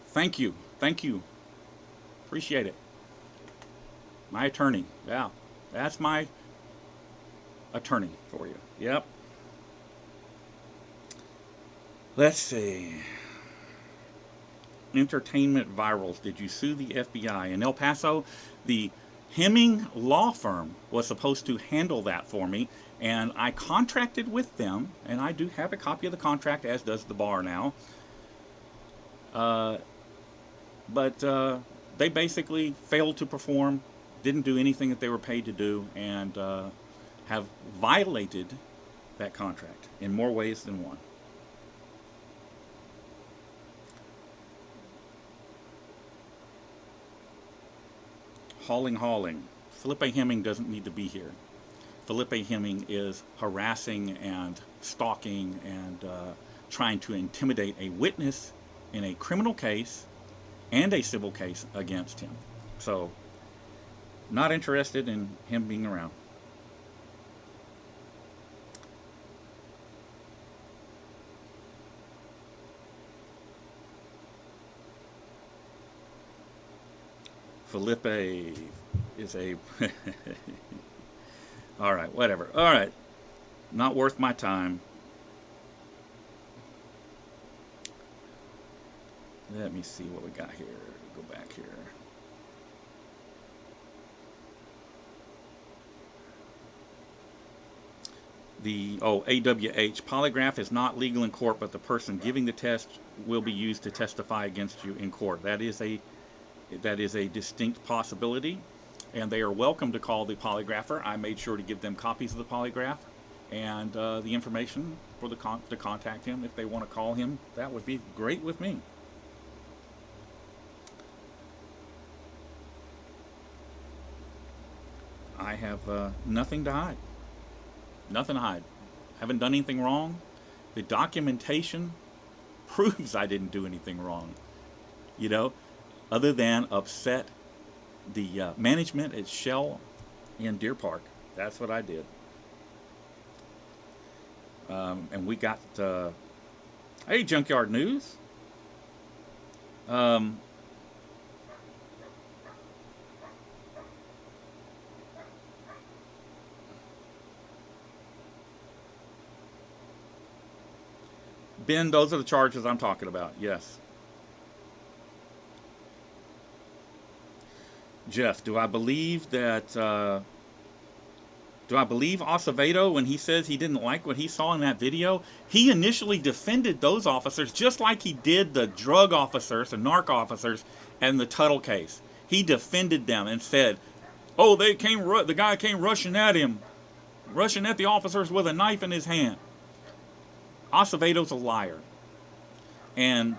Thank you. Thank you. Appreciate it. My attorney. Yeah, that's my attorney for you. Yep. Let's see. Entertainment virals. Did you sue the FBI? In El Paso, the Hemming Law Firm was supposed to handle that for me, and I contracted with them, and I do have a copy of the contract, as does the bar now. But they basically failed to perform, didn't do anything that they were paid to do, and have violated that contract in more ways than one. Hauling. Felipe Hemming doesn't need to be here. Felipe Hemming is harassing and stalking and trying to intimidate a witness in a criminal case and a civil case against him. So, not interested in him being around. Felipe is a... All right, whatever. All right. Not worth my time. Let me see what we got here. Go back here. AWH, polygraph is not legal in court, but the person giving the test will be used to testify against you in court. That is a distinct possibility, and they are welcome to call the polygrapher. I made sure to give them copies of the polygraph and the information for to contact him if they want to call him. That would be great with me. I have nothing to hide. Nothing to hide. Haven't done anything wrong. The documentation proves I didn't do anything wrong. You know, other than upset the management at Shell in Deer Park. That's what I did. And we got, hey, Junkyard News. Ben, those are the charges I'm talking about, yes. Jeff, do I believe Acevedo when he says he didn't like what he saw in that video? He initially defended those officers just like he did the drug officers, the narc officers, and the Tuttle case. He defended them and said, oh, the guy came rushing at him, rushing at the officers with a knife in his hand. Acevedo's a liar. And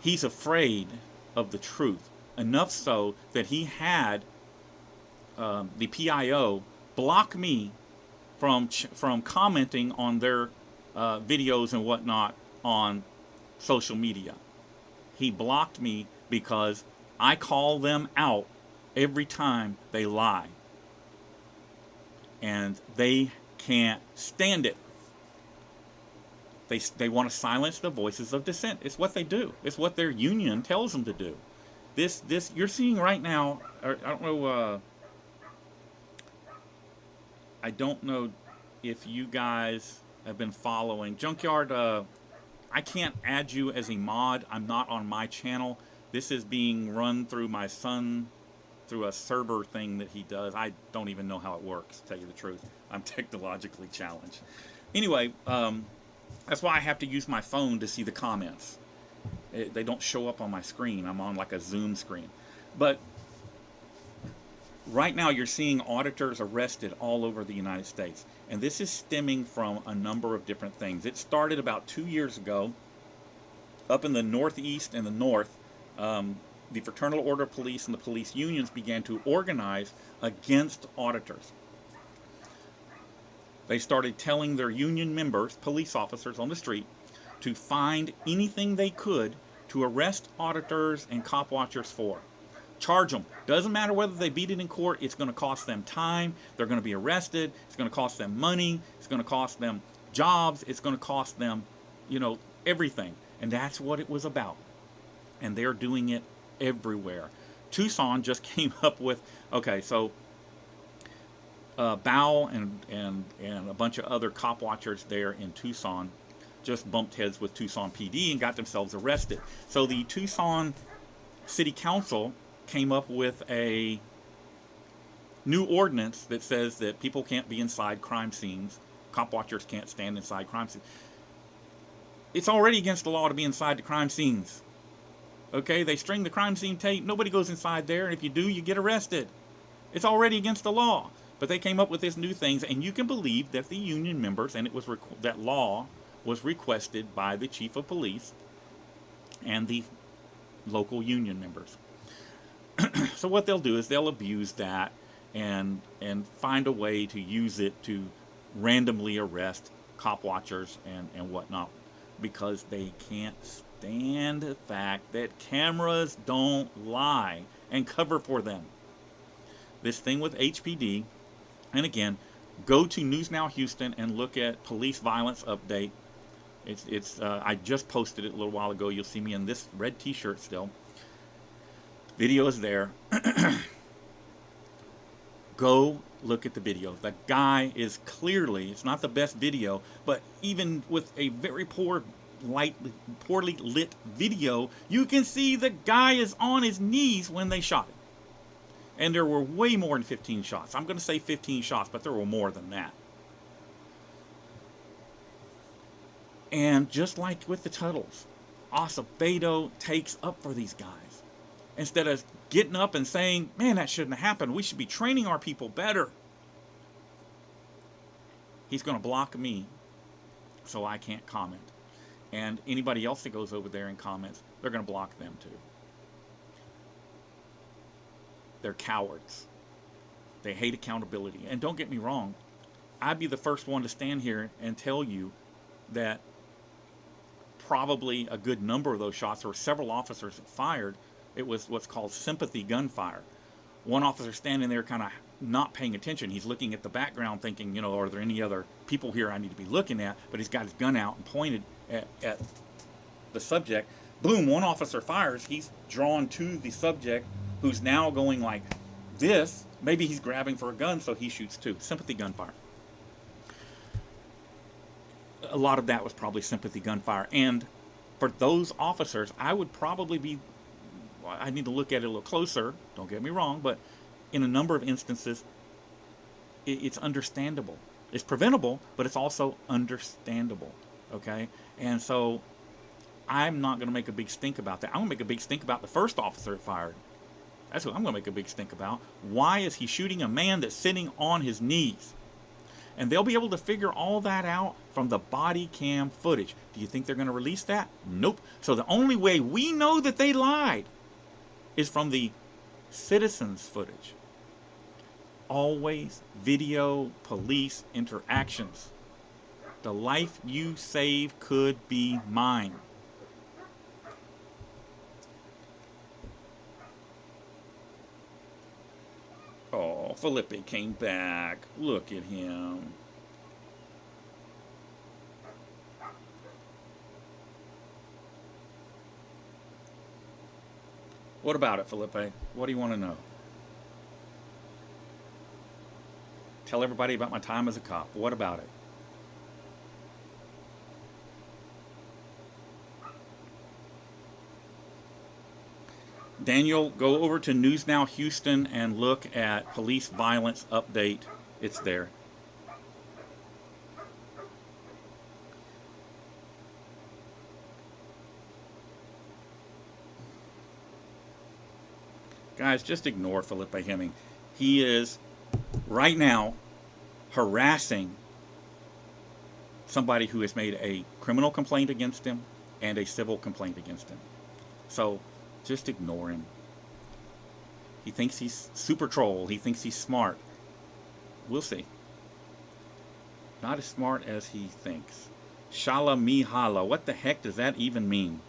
he's afraid of the truth. Enough so that he had the PIO block me from commenting on their videos and whatnot on social media. He blocked me because I call them out every time they lie. And they can't stand it. They want to silence the voices of dissent. It's what they do. It's what their union tells them to do. This you're seeing right now. I don't know if you guys have been following Junkyard. I can't add you as a mod. I'm not on my channel. This is being run through my son through a server thing that he does. I don't even know how it works, to tell you the truth. I'm technologically challenged. Anyway, that's why I have to use my phone to see the comments. They don't show up on my screen. I'm on like a Zoom screen. But right now you're seeing auditors arrested all over the United States. And this is stemming from a number of different things. It started about 2 years ago up in the Northeast and the North. The Fraternal Order of Police and the police unions began to organize against auditors. They started telling their union members, police officers on the street, to find anything they could to arrest auditors and cop watchers for. Charge them. Doesn't matter whether they beat it in court, it's going to cost them time, they're going to be arrested, it's going to cost them money, it's going to cost them jobs, it's going to cost them, everything. And that's what it was about. And they're doing it everywhere. Tucson just came up with, okay, so Bow and a bunch of other cop watchers there in Tucson just bumped heads with Tucson PD and got themselves arrested. So the Tucson City Council came up with a new ordinance that says that people can't be inside crime scenes. Cop watchers can't stand inside crime scenes. It's already against the law to be inside the crime scenes. Okay, they string the crime scene tape. Nobody goes inside there. And if you do, you get arrested. It's already against the law. But they came up with these new things, and you can believe that the union members, and it was that law was requested by the chief of police and the local union members. So what they'll do is they'll abuse that and find a way to use it to randomly arrest cop watchers and whatnot, because they can't stand the fact that cameras don't lie and cover for them. This thing with HPD, and again, go to News Now Houston and look at police violence update. I just posted it a little while ago. You'll see me in this red t-shirt still. Video is there. Go look at the video. The guy is clearly, it's not the best video, but even with a very poorly lit video, you can see the guy is on his knees when they shot him. And there were way more than 15 shots. I'm going to say 15 shots, but there were more than that. And just like with the Tuttles, Acevedo takes up for these guys. Instead of getting up and saying, man, that shouldn't have happened. We should be training our people better. He's going to block me so I can't comment. And anybody else that goes over there and comments, they're going to block them too. They're cowards. They hate accountability. And don't get me wrong, I'd be the first one to stand here and tell you that probably a good number of those shots, there were several officers that fired. It was what's called sympathy gunfire. One officer standing there kind of not paying attention. He's looking at the background thinking, are there any other people here I need to be looking at? But he's got his gun out and pointed at the subject. Boom, one officer fires. He's drawn to the subject, who's now going like this. Maybe he's grabbing for a gun, so he shoots too. Sympathy gunfire. A lot of that was probably sympathy gunfire. And for those officers, I would probably be, I need to look at it a little closer, don't get me wrong, but in a number of instances, it's understandable. It's preventable, but it's also understandable, okay? And so I'm not going to make a big stink about that. I'm going to make a big stink about the first officer that fired. That's what I'm going to make a big stink about. Why is he shooting a man that's sitting on his knees? And they'll be able to figure all that out from the body cam footage. Do you think they're going to release that? Nope. So the only way we know that they lied is from the citizens' footage. Always video police interactions. The life you save could be mine. Oh, Felipe came back. Look at him. What about it, Felipe? What do you want to know? Tell everybody about my time as a cop. What about it? Daniel, go over to News Now Houston and look at police violence update. It's there. Guys, just ignore Felipe Hemming. He is, right now, harassing somebody who has made a criminal complaint against him and a civil complaint against him. So, just ignore him. He thinks he's super troll. He thinks he's smart. We'll see. Not as smart as he thinks. Shala Mihala. What the heck does that even mean?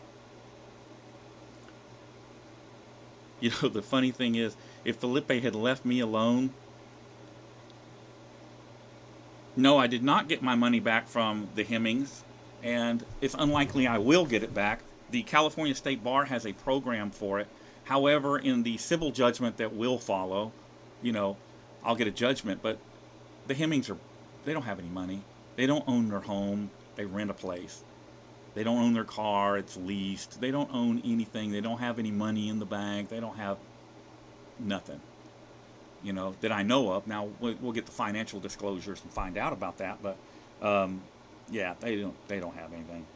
You know, the funny thing is, if Felipe had left me alone... No, I did not get my money back from the Hemmings, and it's unlikely I will get it back. The California State Bar has a program for it. However, in the civil judgment that will follow, I'll get a judgment, but the Hemmings they don't have any money. They don't own their home. They rent a place. They don't own their car. It's leased. They don't own anything. They don't have any money in the bank. They don't have nothing, that I know of. Now, we'll get the financial disclosures and find out about that, but, yeah, they don't have anything.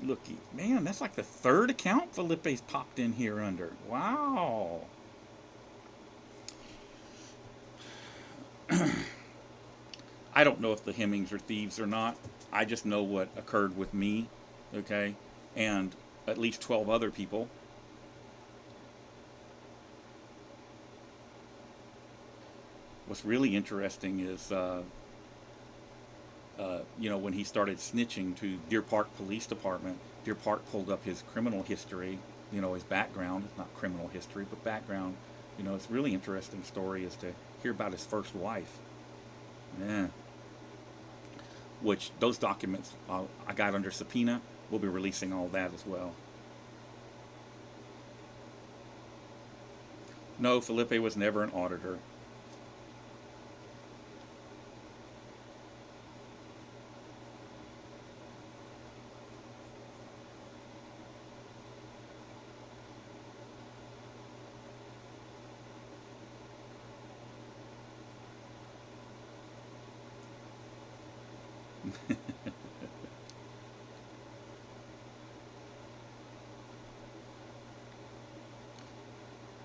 Looky. Man, that's like the third account Felipe's popped in here under. Wow. I don't know if the Hemmings are thieves or not. I just know what occurred with me, okay? And at least 12 other people. What's really interesting is... when he started snitching to Deer Park Police Department, Deer Park pulled up his criminal history, his background, not criminal history, but background. It's a really interesting story as to hear about his first wife. Yeah. Which those documents I got under subpoena. We'll be releasing all that as well. No, Felipe was never an auditor.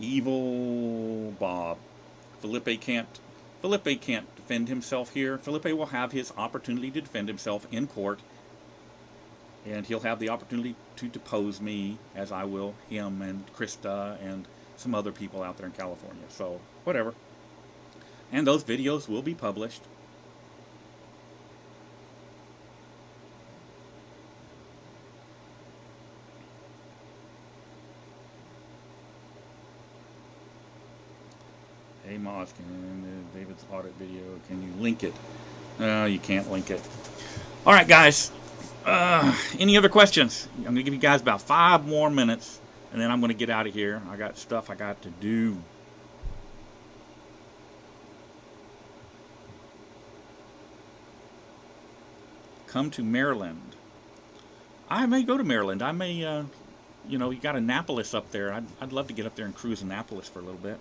Evil Bob. Felipe can't Felipe can't defend himself here. Felipe will have his opportunity to defend himself in court, and he'll have the opportunity to depose me, as I will him and Krista and some other people out there in California. So, whatever. And those videos will be published. Hey Moz, David's audit video, can you link it? You can't link it. All right, guys. Any other questions? I'm going to give you guys about 5 more minutes, and then I'm going to get out of here. I got stuff I got to do. Come to Maryland. I may go to Maryland. I may, you know, you got Annapolis up there. I'd love to get up there and cruise Annapolis for a little bit.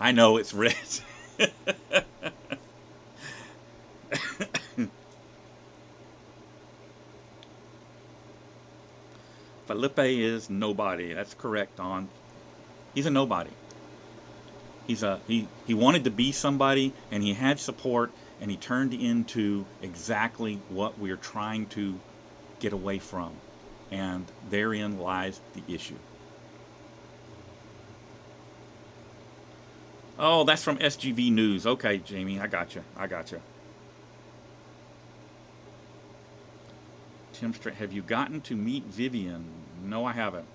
I know it's red. Felipe is nobody. That's correct, Don. He's a nobody. He wanted to be somebody, and he had support, and he turned into exactly what we're trying to get away from. And therein lies the issue. Oh, that's from SGV News. Okay, Jamie, I got you. Tim Strait, have you gotten to meet Vivian? No, I haven't.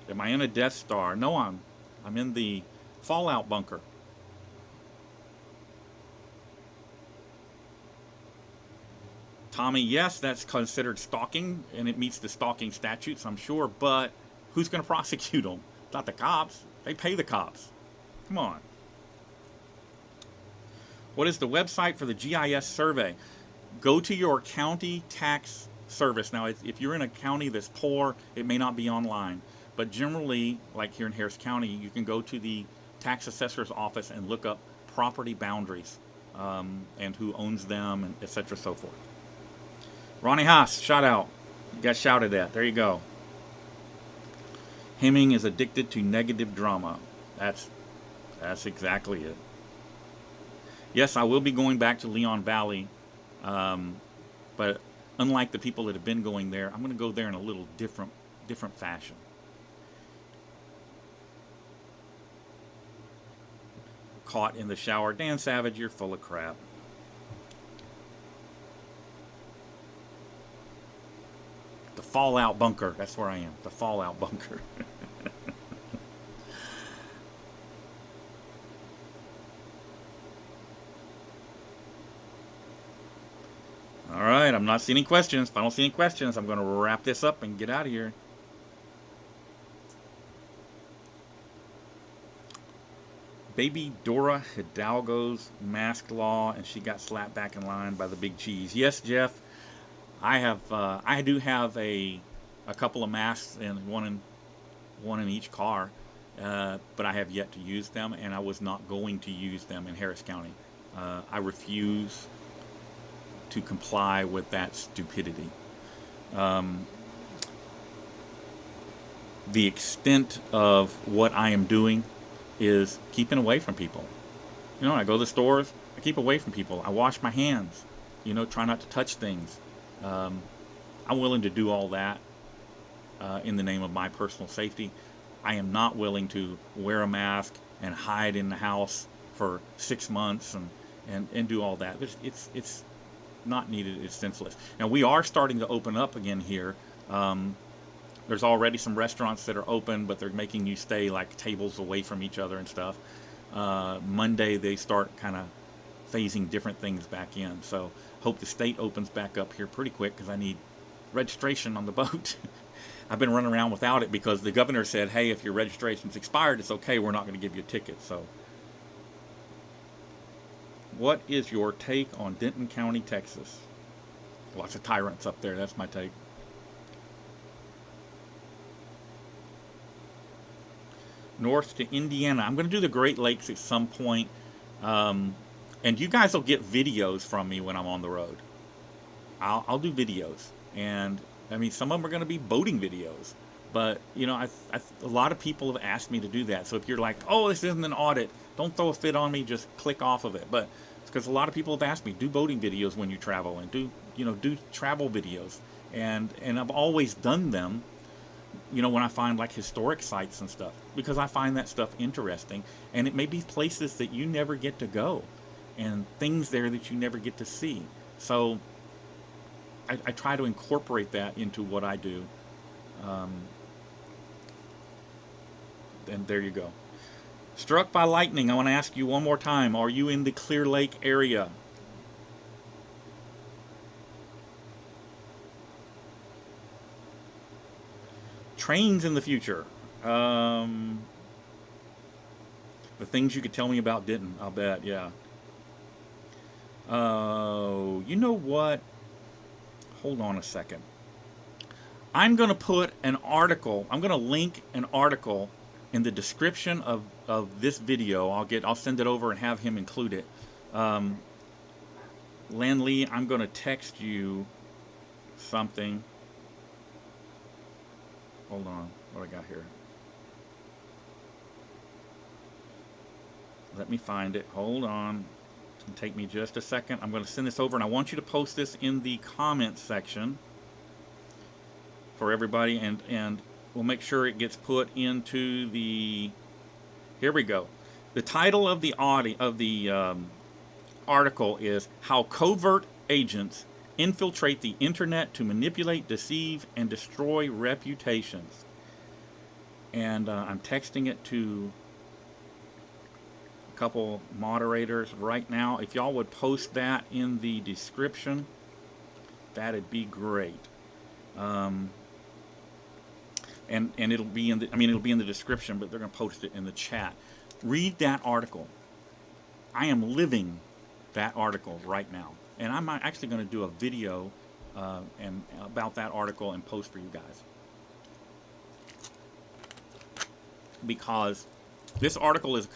Am I in a Death Star? No, I'm in the Fallout bunker. Tommy, yes, that's considered stalking, and it meets the stalking statutes, I'm sure, but who's going to prosecute them? Not the cops. They pay the cops. Come on. What is the website for the GIS survey? Go to your county tax service. Now, if you're in a county that's poor, it may not be online. But generally, like here in Harris County, you can go to the tax assessor's office and look up property boundaries and who owns them, and et cetera, so forth. Ronnie Haas, shout out. You got shouted at. There you go. Hemming is addicted to negative drama. That's exactly it. Yes, I will be going back to Leon Valley, but unlike the people that have been going there, I'm going to go there in a little different fashion. Caught in the shower. Dan Savage, you're full of crap. The Fallout bunker. That's where I am. The Fallout bunker. All right, I'm not seeing any questions. If I don't see any questions, I'm going to wrap this up and get out of here. Baby Dora Hidalgo's mask law, and she got slapped back in line by the big cheese. Yes, Jeff, I do have a couple of masks, and one in each car, but I have yet to use them, and I was not going to use them in Harris County. I refuse to comply with that stupidity. The extent of what I am doing is keeping away from people. You know, I go to the stores, I keep away from people. I wash my hands, you know, try not to touch things. I'm willing to do all that in the name of my personal safety. I am not willing to wear a mask and hide in the house for 6 months and do all that. It's not needed. It's senseless. Now, we are starting to open up again here. There's already some restaurants that are open, but they're making you stay like tables away from each other and stuff. Monday they start kind of phasing different things back in. So hope the state opens back up here pretty quick because I need registration on the boat. I've been running around without it because the governor said, hey, if your registration's expired, it's okay. We're not going to give you a ticket. So what is your take on Denton County, Texas? Lots of tyrants up there. That's my take. North to Indiana. I'm going to do the Great Lakes at some point. And you guys will get videos from me when I'm on the road. I'll do videos. And, I mean, some of them are going to be boating videos. But, you know, a lot of people have asked me to do that. So if you're like, oh, this isn't an audit, don't throw a fit on me, just click off of it. But it's because a lot of people have asked me, do boating videos when you travel and do travel videos. And I've always done them, you know, when I find like historic sites and stuff, because I find that stuff interesting. And it may be places that you never get to go and things there that you never get to see. So I try to incorporate that into what I do. And there you go. Struck by lightning. I want to ask you one more time. Are you in the Clear Lake area? Trains in the future. The things you could tell me about Denton, I'll bet, yeah. Oh, you know what? Hold on a second. I'm going to put an article, I'm going to link an article in the description of this video. I'll send it over and have him include it. Len Lee, I'm going to text you something. Hold on, what I got here. Let me find it. Hold on. It'll take me just a second. I'm going to send this over, and I want you to post this in the comments section for everybody, and we'll make sure it gets put into the. Here we go. The title of the article is "How Covert Agents Infiltrate the Internet to Manipulate, Deceive, and Destroy Reputations." And I'm texting it to a couple moderators right now. If y'all would post that in the description, that'd be great. And it'll be in the description, but they're going to post it in the chat. Read that article. I am living that article right now, and I'm actually going to do a video and about that article and post for you guys, because this article is a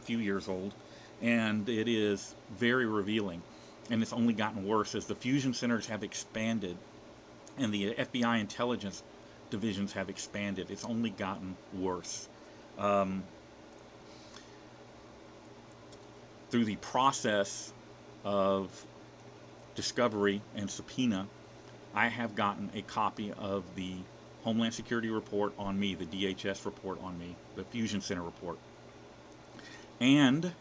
few years old, and it is very revealing, and it's only gotten worse as the fusion centers have expanded and the FBI intelligence divisions have expanded. It's only gotten worse. Through the process of discovery and subpoena, I have gotten a copy of the Homeland Security report on me, the DHS report on me, the Fusion Center report, and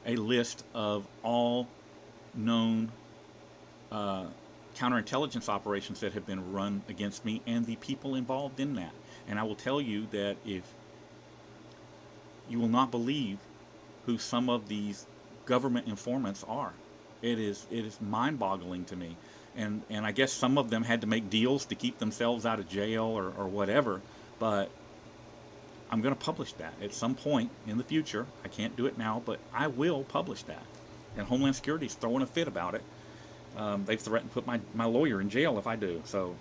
a list of all known counterintelligence operations that have been run against me and the people involved in that. And I will tell you that if you will not believe who some of these government informants are. It is mind-boggling to me. And I guess some of them had to make deals to keep themselves out of jail or whatever, but I'm going to publish that at some point in the future. I can't do it now, but I will publish that. And Homeland Security is throwing a fit about it. They've threatened to put my lawyer in jail if I do. So,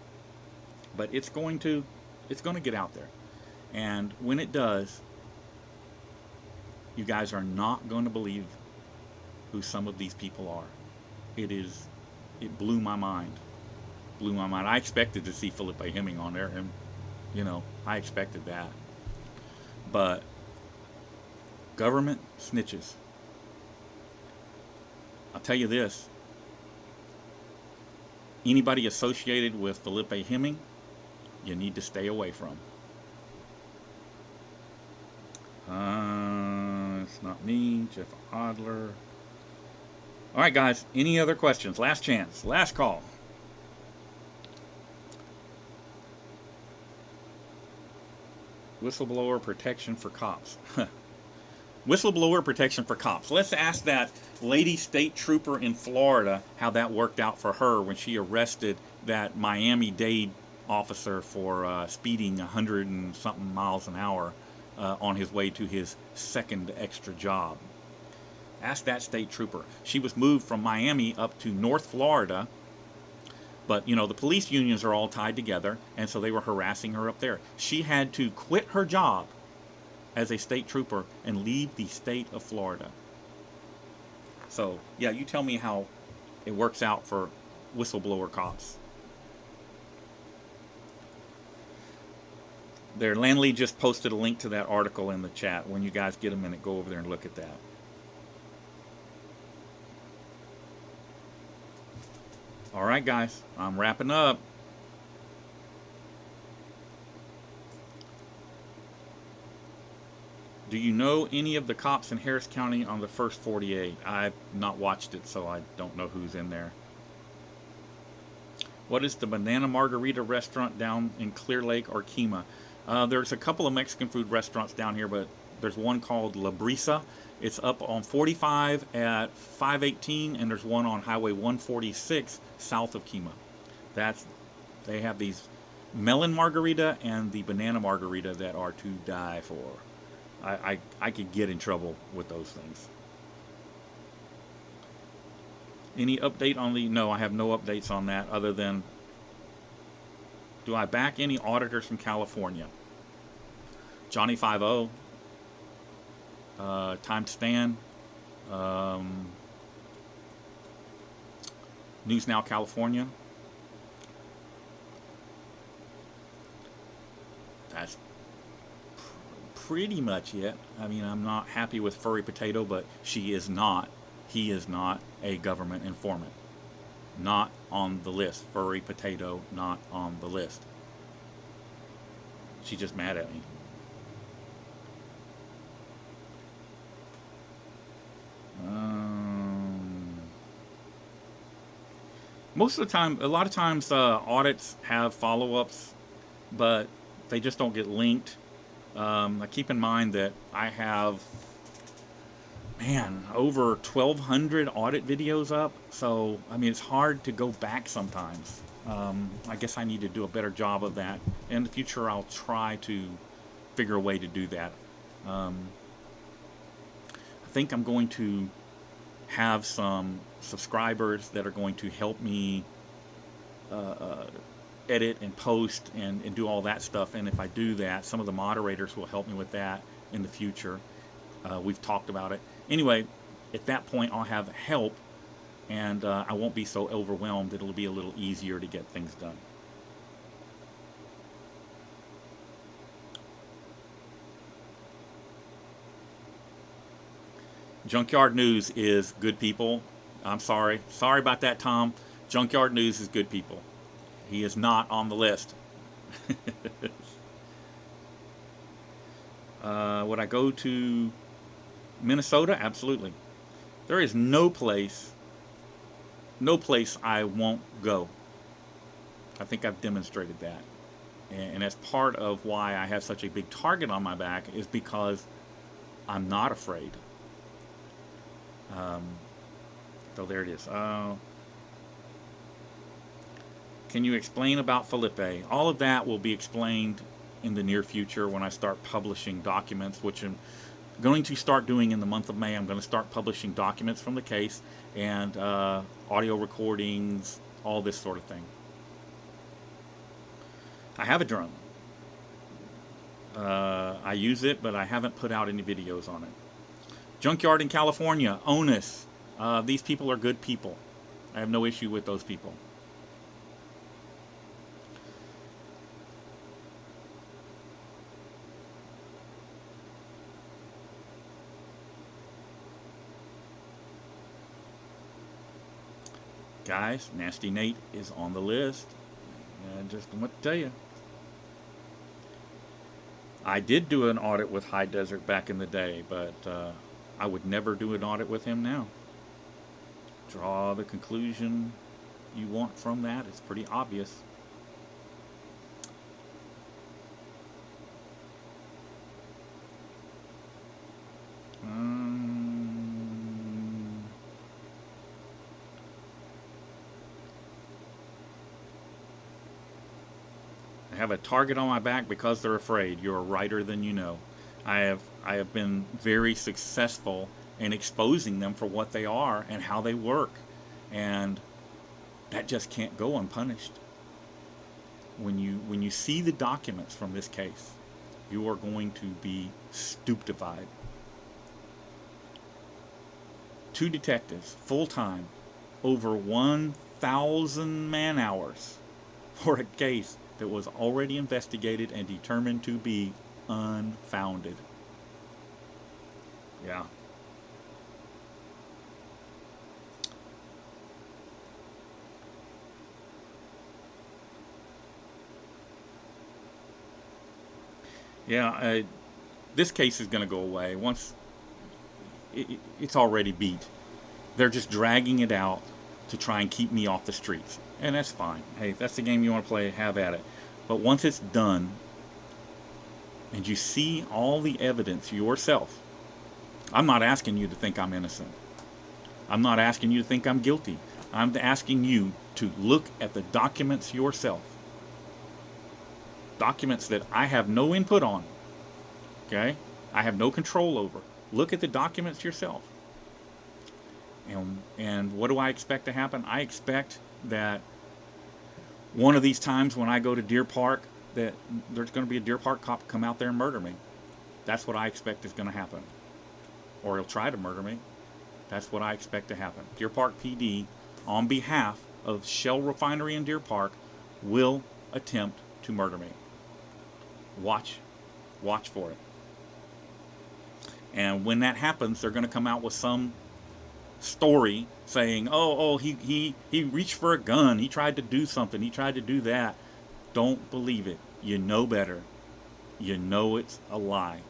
but it's going to get out there. And when it does, you guys are not going to believe who some of these people are. It blew my mind. I expected to see Felipe Hemming on there, and I expected that. But government snitches. I'll tell you this. Anybody associated with Felipe Hemming, you need to stay away from. It's not me, Jeff Adler. All right, guys, any other questions? Last chance, last call. Whistleblower protection for cops. Whistleblower protection for cops. Let's ask that lady state trooper in Florida how that worked out for her when she arrested that Miami-Dade officer for speeding 100 and something miles an hour on his way to his second extra job. Ask that state trooper. She was moved from Miami up to North Florida, but you know, the police unions are all tied together, and so they were harassing her up there. She had to quit her job as a state trooper and leave the state of Florida. So, yeah, you tell me how it works out for whistleblower cops. There, Landley just posted a link to that article in the chat. When you guys get a minute, go over there and look at that. All right, guys, I'm wrapping up. Do you know any of the cops in Harris County on the first 48? I've not watched it, so I don't know who's in there. What is the Banana Margarita restaurant down in Clear Lake or Kemah? There's a couple of Mexican food restaurants down here, but there's one called La Brisa. It's up on 45 at 518, and there's one on Highway 146 south of Kemah. They have these melon margarita and the banana margarita that are to die for. I could get in trouble with those things. Any update on the... No, I have no updates on that other than... Do I back any auditors from California? Johnny 5-0. Time to Stand. News Now California. That's pretty much it. I mean, I'm not happy with Furry Potato, but he is not a government informant. Not on the list. Furry Potato, not on the list. She's just mad at me. Most of the time, a lot of times audits have follow-ups, but they just don't get linked. I keep in mind that I have, over 1,200 audit videos up. So, I mean, it's hard to go back sometimes. I guess I need to do a better job of that. In the future, I'll try to figure a way to do that. I think I'm going to have some subscribers that are going to help me edit and post and do all that stuff. And if I do that, some of the moderators will help me with that in the future. We've talked about it. Anyway, at that point, I'll have help, and I won't be so overwhelmed. It'll be a little easier to get things done. Junkyard News is good people. I'm sorry. Sorry about that, Tom. Junkyard News is good people. He is not on the list. Would I go to Minnesota? Absolutely. There is no place I won't go. I think I've demonstrated that. And that's part of why I have such a big target on my back, is because I'm not afraid. So there it is. Can you explain about Felipe? All of that will be explained in the near future when I start publishing documents, which I'm going to start doing in the month of May. I'm going to start publishing documents from the case and audio recordings, all this sort of thing. I have a drone. I use it, but I haven't put out any videos on it. Junkyard in California, Onus. These people are good people. I have no issue with those people. Guys, Nasty Nate is on the list. And just what to tell you. I did do an audit with High Desert back in the day, but I would never do an audit with him now. Draw the conclusion you want from that. It's pretty obvious. I have a target on my back because they're afraid. You're a writer than you know. I have been very successful in exposing them for what they are and how they work. And that just can't go unpunished. When you see the documents from this case, you are going to be stupefied. 2 detectives, full time, over 1,000 man hours for a case that was already investigated and determined to be unfounded. Yeah. Yeah, this case is going to go away once it's already beat. They're just dragging it out to try and keep me off the streets. And that's fine. Hey, if that's the game you want to play, have at it. But once it's done, and you see all the evidence yourself, I'm not asking you to think I'm innocent. I'm not asking you to think I'm guilty. I'm asking you to look at the documents yourself. Documents that I have no input on. Okay? I have no control over. Look at the documents yourself. And what do I expect to happen? I expect that one of these times when I go to Deer Park, that there's going to be a Deer Park cop come out there and murder me. That's what I expect is going to happen. Or he'll try to murder me. That's what I expect to happen. Deer Park PD, on behalf of Shell Refinery in Deer Park, will attempt to murder me. Watch for it. And when that happens, they're going to come out with some story saying, he reached for a gun, he tried to do something, he tried to do that. Don't believe it. You know better. You know it's a lie.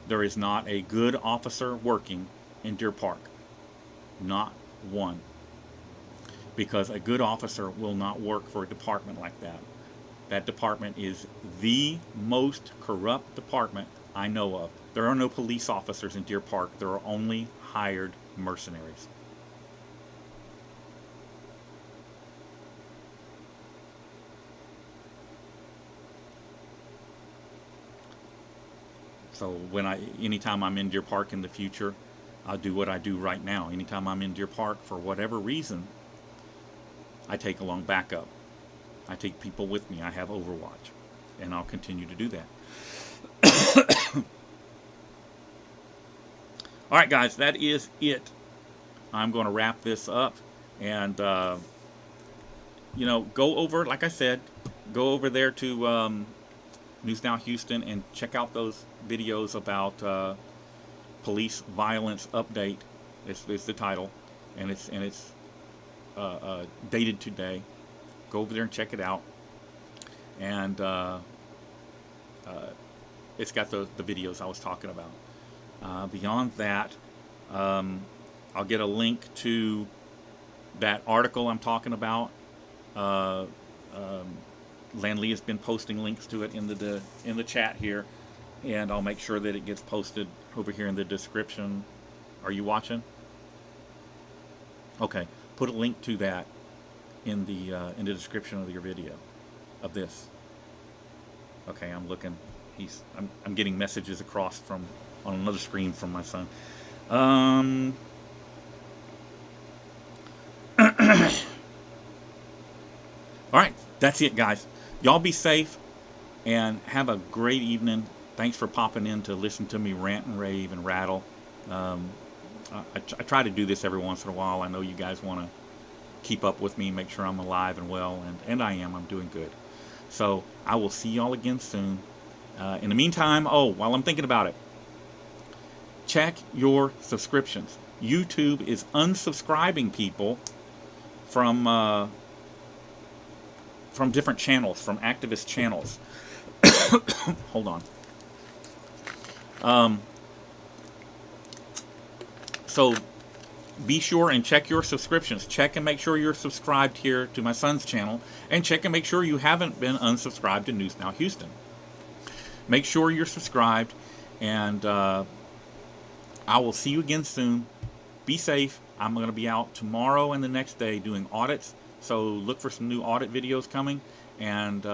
There is not a good officer working in Deer Park. Not one. Because a good officer will not work for a department like that. That department is the most corrupt department I know of. There are no police officers in Deer Park. There are only hired mercenaries. So anytime I'm in Deer Park in the future, I'll do what I do right now. Anytime I'm in Deer Park, for whatever reason, I take along backup. I take people with me. I have Overwatch. And I'll continue to do that. All right, guys, that is it. I'm going to wrap this up. And, go over, like I said, go over there to News Now Houston and check out those videos about police violence update. It's the title. And it's dated today. Go over there and check it out. And it's got the videos I was talking about. Beyond that, I'll get a link to that article I'm talking about. Lanley has been posting links to it in the chat here, and I'll make sure that it gets posted over here in the description. Are you watching? Okay, put a link to that in the description of your video of this. Okay, I'm looking. I'm getting messages across on another screen from my son. All right, that's it, guys. Y'all be safe and have a great evening. Thanks for popping in to listen to me rant and rave and rattle. I try to do this every once in a while. I know you guys want to keep up with me, make sure I'm alive and well, and I am. I'm doing good. So I will see y'all again soon. In the meantime, while I'm thinking about it, check your subscriptions. YouTube is unsubscribing people from different channels, from activist channels. Hold on. So be sure and check your subscriptions. Check and make sure you're subscribed here to my son's channel, and check and make sure you haven't been unsubscribed to News Now Houston. Make sure you're subscribed, and I will see you again soon. Be safe. I'm going to be out tomorrow and the next day doing audits, so look for some new audit videos coming. and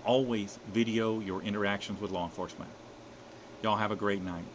always video your interactions with law enforcement. Y'all have a great night.